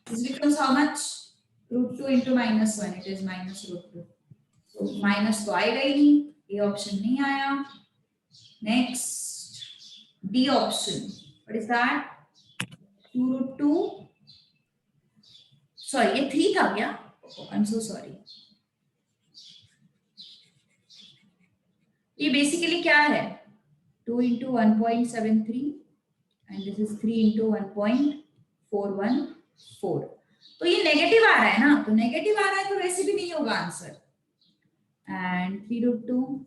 This becomes how much? √2 into -1, it is -√2। तो माइनस तो आएगा ही नहीं, ये ऑप्शन नहीं आया। Next D option, what is that? 2√2, sorry ये 3 था क्या? I am so sorry. ये बेसिकली क्या है? 2 into 1.73 and this is 3 into 1.414। तो ये नेगेटिव आ रहा है ना, तो नेगेटिव आ रहा है तो वैसे भी नहीं होगा answer. And 3√2,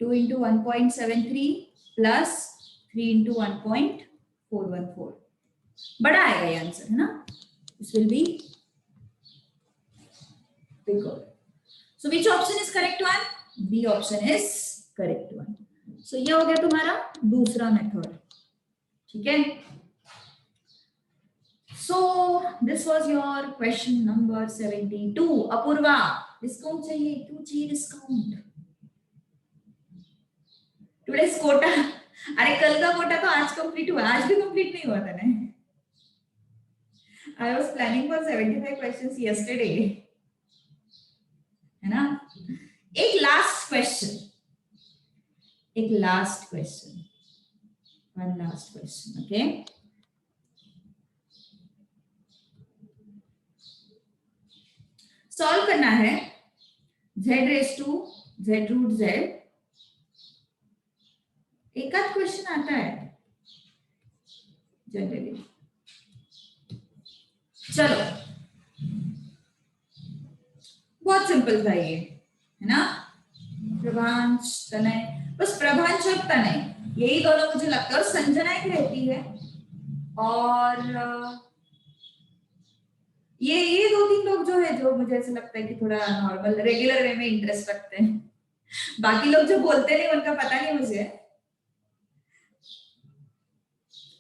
2 into 1.73 plus 3 into 1.414, बड़ा आएगा ये आंसर, है ना। This will be bigger. So which option is correct one? B option is correct one. So ये हो गया तुम्हारा दूसरा मेथड, ठीक है। So this was your question number 72. Apurva, discount चाहिए? क्यों चाहिए डिस्काउंट? टुडेस कोटा, अरे कल का कोटा तो आज कंप्लीट हुआ, आज भी कंप्लीट नहीं हुआ था ना। I was planning for 75 questions yesterday, है ना। एक लास्ट क्वेश्चन, एक last question, one last question, okay. Solve करना है z⁻z√z। एक आध क्वेश्चन आता है जनरली। चलो बहुत सिंपल था ये, है ना। प्रभांश तनय, बस प्रभांश और तनय यही दोनों मुझे लगता है, और संजना एक रहती है, और ये 2-3 लोग जो है, जो मुझे ऐसा लगता है कि थोड़ा नॉर्मल रेगुलर वे में इंटरेस्ट रखते हैं। बाकी लोग जो बोलते नहीं उनका पता नहीं मुझे।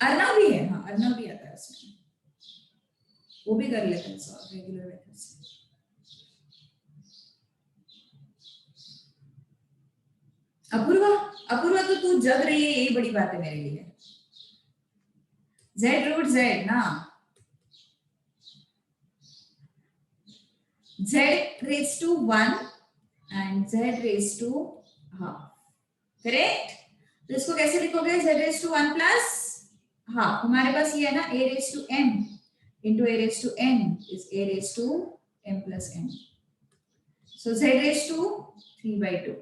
अर्णव भी है, हाँ अर्णव भी आता है उसमें, वो भी कर लेते हैं सॉल्व रेगुलर मेथड से। अपूर्वा तो तू जग रही है, यही बड़ी बात है मेरे लिए। z√z ना, z⁻1 and z⁻²। करेक्ट। तो इसको कैसे लिखोगे? z⁻1 प्लस हाफ, हमारे पास ये है ना a⁻m, into a raised to n is a raised to m plus n. So z raised to 3 by 2.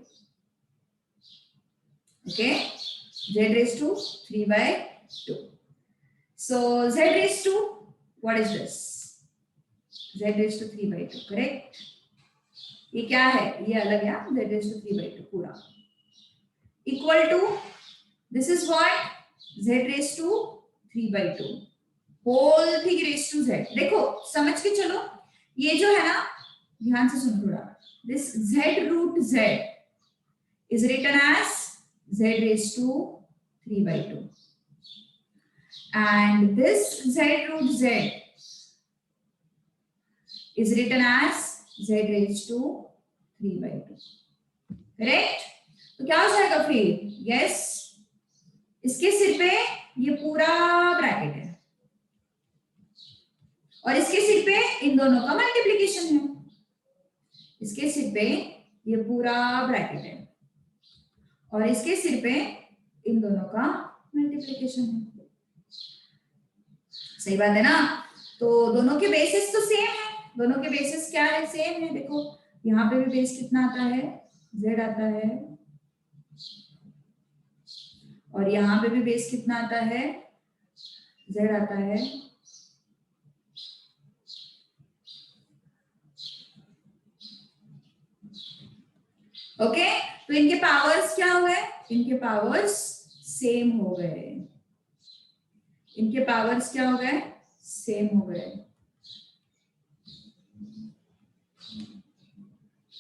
Okay, z raised to 3 by 2. So z raised to, what is this? Z raised to 3 by 2, correct? ये क्या है? ये अलग है, z raised to 3 by 2 पूरा. Equal to, this is what? Z raised to 3 by 2. Whole thing raised to z. देखो समझ के चलो, ये जो है ना, ध्यान से सुनो थोड़ा. This z root z is written as z raised to 3 by 2. And this z root z is written as z raised to 3 by 2. Correct? तो क्या हो जाएगा फिर? Yes. इसके सिर पे ये पूरा ब्रैकेट है और इसके सिर पे इन दोनों का मल्टीप्लिकेशन है. इसके सिर पे ये पूरा ब्रैकेट है और इसके सिर पे इन दोनों का मल्टीप्लिकेशन है. सही बात है ना? तो दोनों के बेसिस तो सेम है. दोनों के बेसिस क्या है? सेम है. देखो यहाँ पे भी बेस कितना आता है? z आता है और यहाँ पे भी बेस कितना आता है? z आता है. ओके, तो इनके पावर्स क्या हुए? इनके पावर्स सेम हो गए. इनके पावर्स क्या हो गए? सेम हो गए.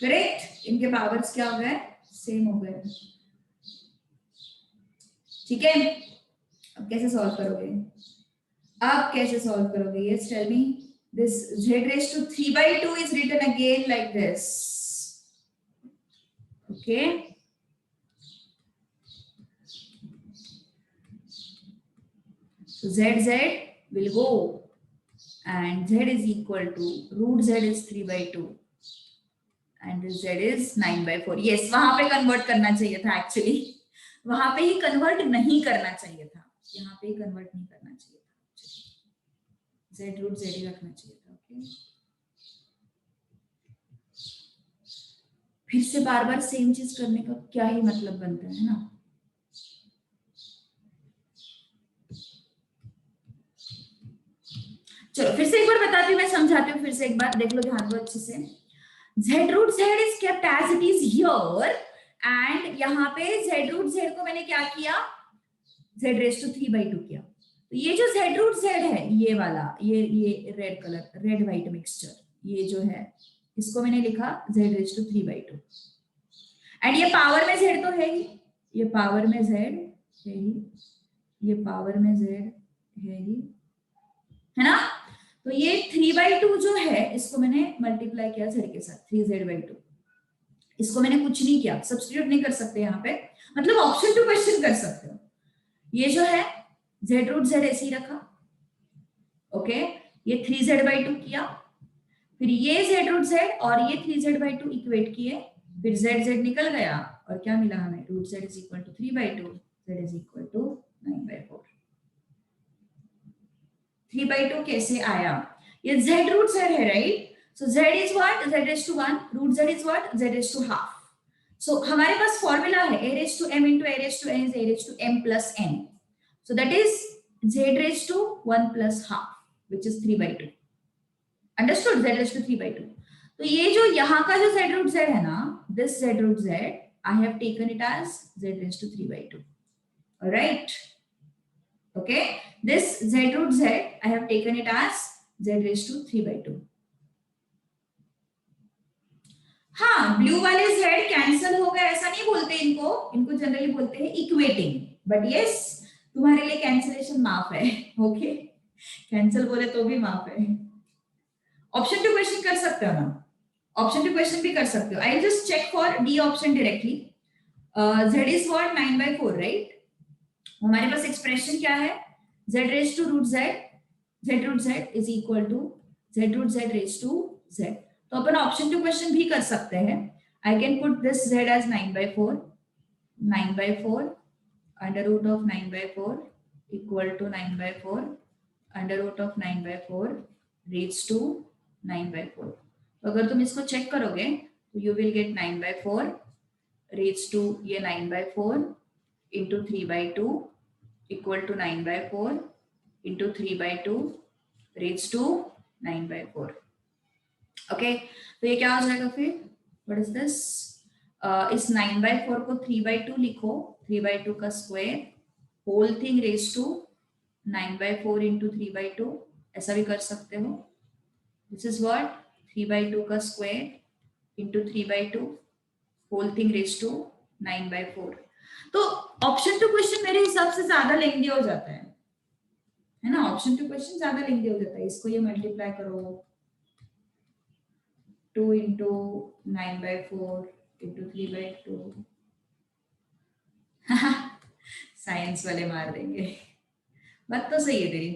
करेक्ट? इनके पावर्स क्या हो गए? सेम हो गए. ठीक है, अब कैसे सॉल्व करोगे? अब कैसे सॉल्व करोगे? Yes tell me. This z raised to 3 by 2 is written again like this. Okay, so z will go and z is equal to root z is 3 by 2 and this z is 9 by 4. yes, वहां पे convert करना चाहिए था actually. वहां पे ही convert नहीं करना चाहिए था, यहाँ पे ही कन्वर्ट नहीं करना चाहिए था. z रूट z ही रखना चाहिए था. ओके, फिर से बार बार सेम चीज करने का क्या ही मतलब बनता है ना. चलो फिर से एक बार बताती हूँ, मैं समझाती हूँ फिर से एक बार. देख लो ध्यान दो अच्छे से. z root z is kept as it is here and यहाँ पे z root z को मैंने क्या किया? z raised to 3 by 2 किया. तो ये जो z root z है, ये वाला, ये red colour, red white mixture, ये जो है इसको मैंने लिखा z raised to 3 by 2. And ये पावर में z तो है ही, ये पावर में z है ही, ये पावर में z है ही, है ना? तो ये 3 by 2 जो है इसको मैंने मल्टीप्लाई किया z के साथ, 3z by 2. इसको मैंने कुछ नहीं किया, सब्स्टिट्यूट नहीं कर सकते यहाँ पे, मतलब ऑप्शन टू क्वेश्चन कर सकते हो. ये जो है z रूट z ऐसे ही रखा. ओके, ये 3z by 2 किया, फिर ये z रूट z और ये 3z by 2 इक्वेट किए, फिर z निकल गया और क्या मिला हमें? Root z is equal to 3 by 2, z is equal to 9 by 4. 3 by 2 कैसे आया? ये z रूट z है, right? So z is what? z raised to 1. Root z is what? z raised to half. So हमारे पास formula है a raised to m into a raised to n is a raised to m plus n. So that is z raised to 1 plus half, which is 3 by 2. Understood? Z raised to 3 by 2. तो ये जो यहाँ का जो z root z है ना, this z root z, I have taken it as z raised to 3 by 2. All right? Okay? This z root z, I have taken it as z raised to 3 by 2. हाँ, blue वाले z cancel हो गए ऐसा नहीं बोलते इनको, इनको generally बोलते हैं इक्वेटिंग. बट यस, तुम्हारे लिए कैंसिलेशन माफ है. ओके, कैंसिल बोले तो भी माफ है. ऑप्शन टू क्वेश्चन कर सकते हो ना? ऑप्शन टू क्वेश्चन भी कर सकते हो. I just check for the option directly. z is what? 9 by 4, right? हमारे पास एक्सप्रेशन क्या है? z raised to root z, z root z is equal to z root z raised to z. तो अपन option to question भी कर सकते हैं. I can put this z as 9 by 4, 9 by 4 under root of 9 by 4 equal to 9 by 4 under root of 9/4 raise to 9/4। तो अगर तुम इसको check करोगे तो you will get 9/4 raise to ये 9/4 into 3/2 equal to 9/4 into 3/2 raise to 9/4। Okay, तो ये क्या हो जाएगा फिर? What is this? इस 9/4 को 3/2 लिखो, 3/2 का square whole thing raise to 9/4 into 3/2, ऐसा भी कर सकते हो। दिस इज व्हाट 3/2 का square into 3/2 whole thing raise to 9/4। तो ऑप्शन टू क्वेश्चन मेरे हिसाब से ज्यादा लेंदी हो जाता है ना? ऑप्शन टू क्वेश्चन ज्यादा लेंदी हो जाता है। इसको ये मल्टीप्लाई करो 2 इंटू 9/4 इंटू 3/2। साइंस वाले मार देंगे। बात तो सही है तेरी।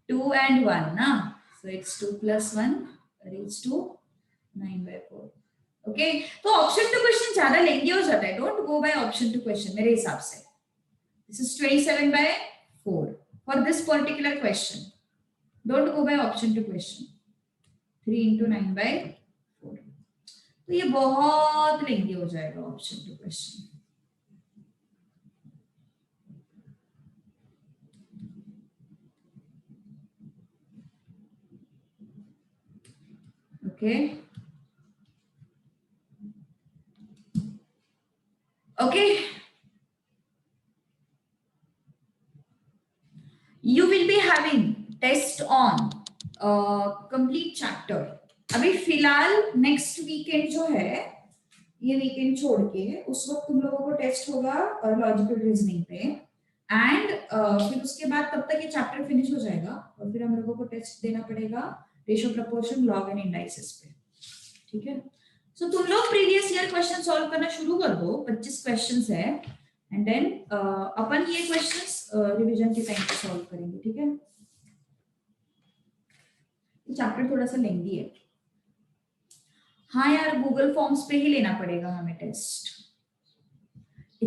2 and 1 ना, so it's 2 plus 1 raised to 9/4। Okay, तो ऑप्शन टू क्वेश्चन ज्यादा लेंदी हो जाता है। Don't go by option to question मेरे हिसाब से। This is 27/4 for this particular question. Don't go by option to question. 3 into 9/4, तो ये बहुत लेंदी हो जाएगा option to question. Okay okay, you will be having test on complete chapter। अभी फिलहाल नेक्स्ट वीकेंड जो है, ये वीकेंड छोड़ के उस वक्त तुम लोगों को टेस्ट होगा लॉजिकल रीजनिंग पे, एंड फिर उसके बाद तब तक ये चैप्टर फिनिश हो जाएगा और फिर हम लोगों को टेस्ट देना पड़ेगा ratio, proportion, log and indices पे। ठीक है, सो तुम लोग प्रीवियस ईयर क्वेश्चन सॉल्व करना शुरू कर दो। 25 क्वेश्चंस है, एंड देन अपन ये क्वेश्चंस रिवीजन के टाइम पे सॉल्व करेंगे। ठीक है, ये चैप्टर थोड़ा सा लेंदी है। हाँ यार, गूगल फॉर्म्स पे ही लेना पड़ेगा हमें टेस्ट।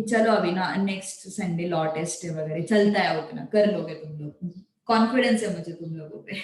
चलो अभी ना नेक्स्ट संडे लॉ टेस्ट वगैरह चलता है, उतना कर लोगे तुम लोग, कॉन्फिडेंस है मुझे तुम लोगों पे।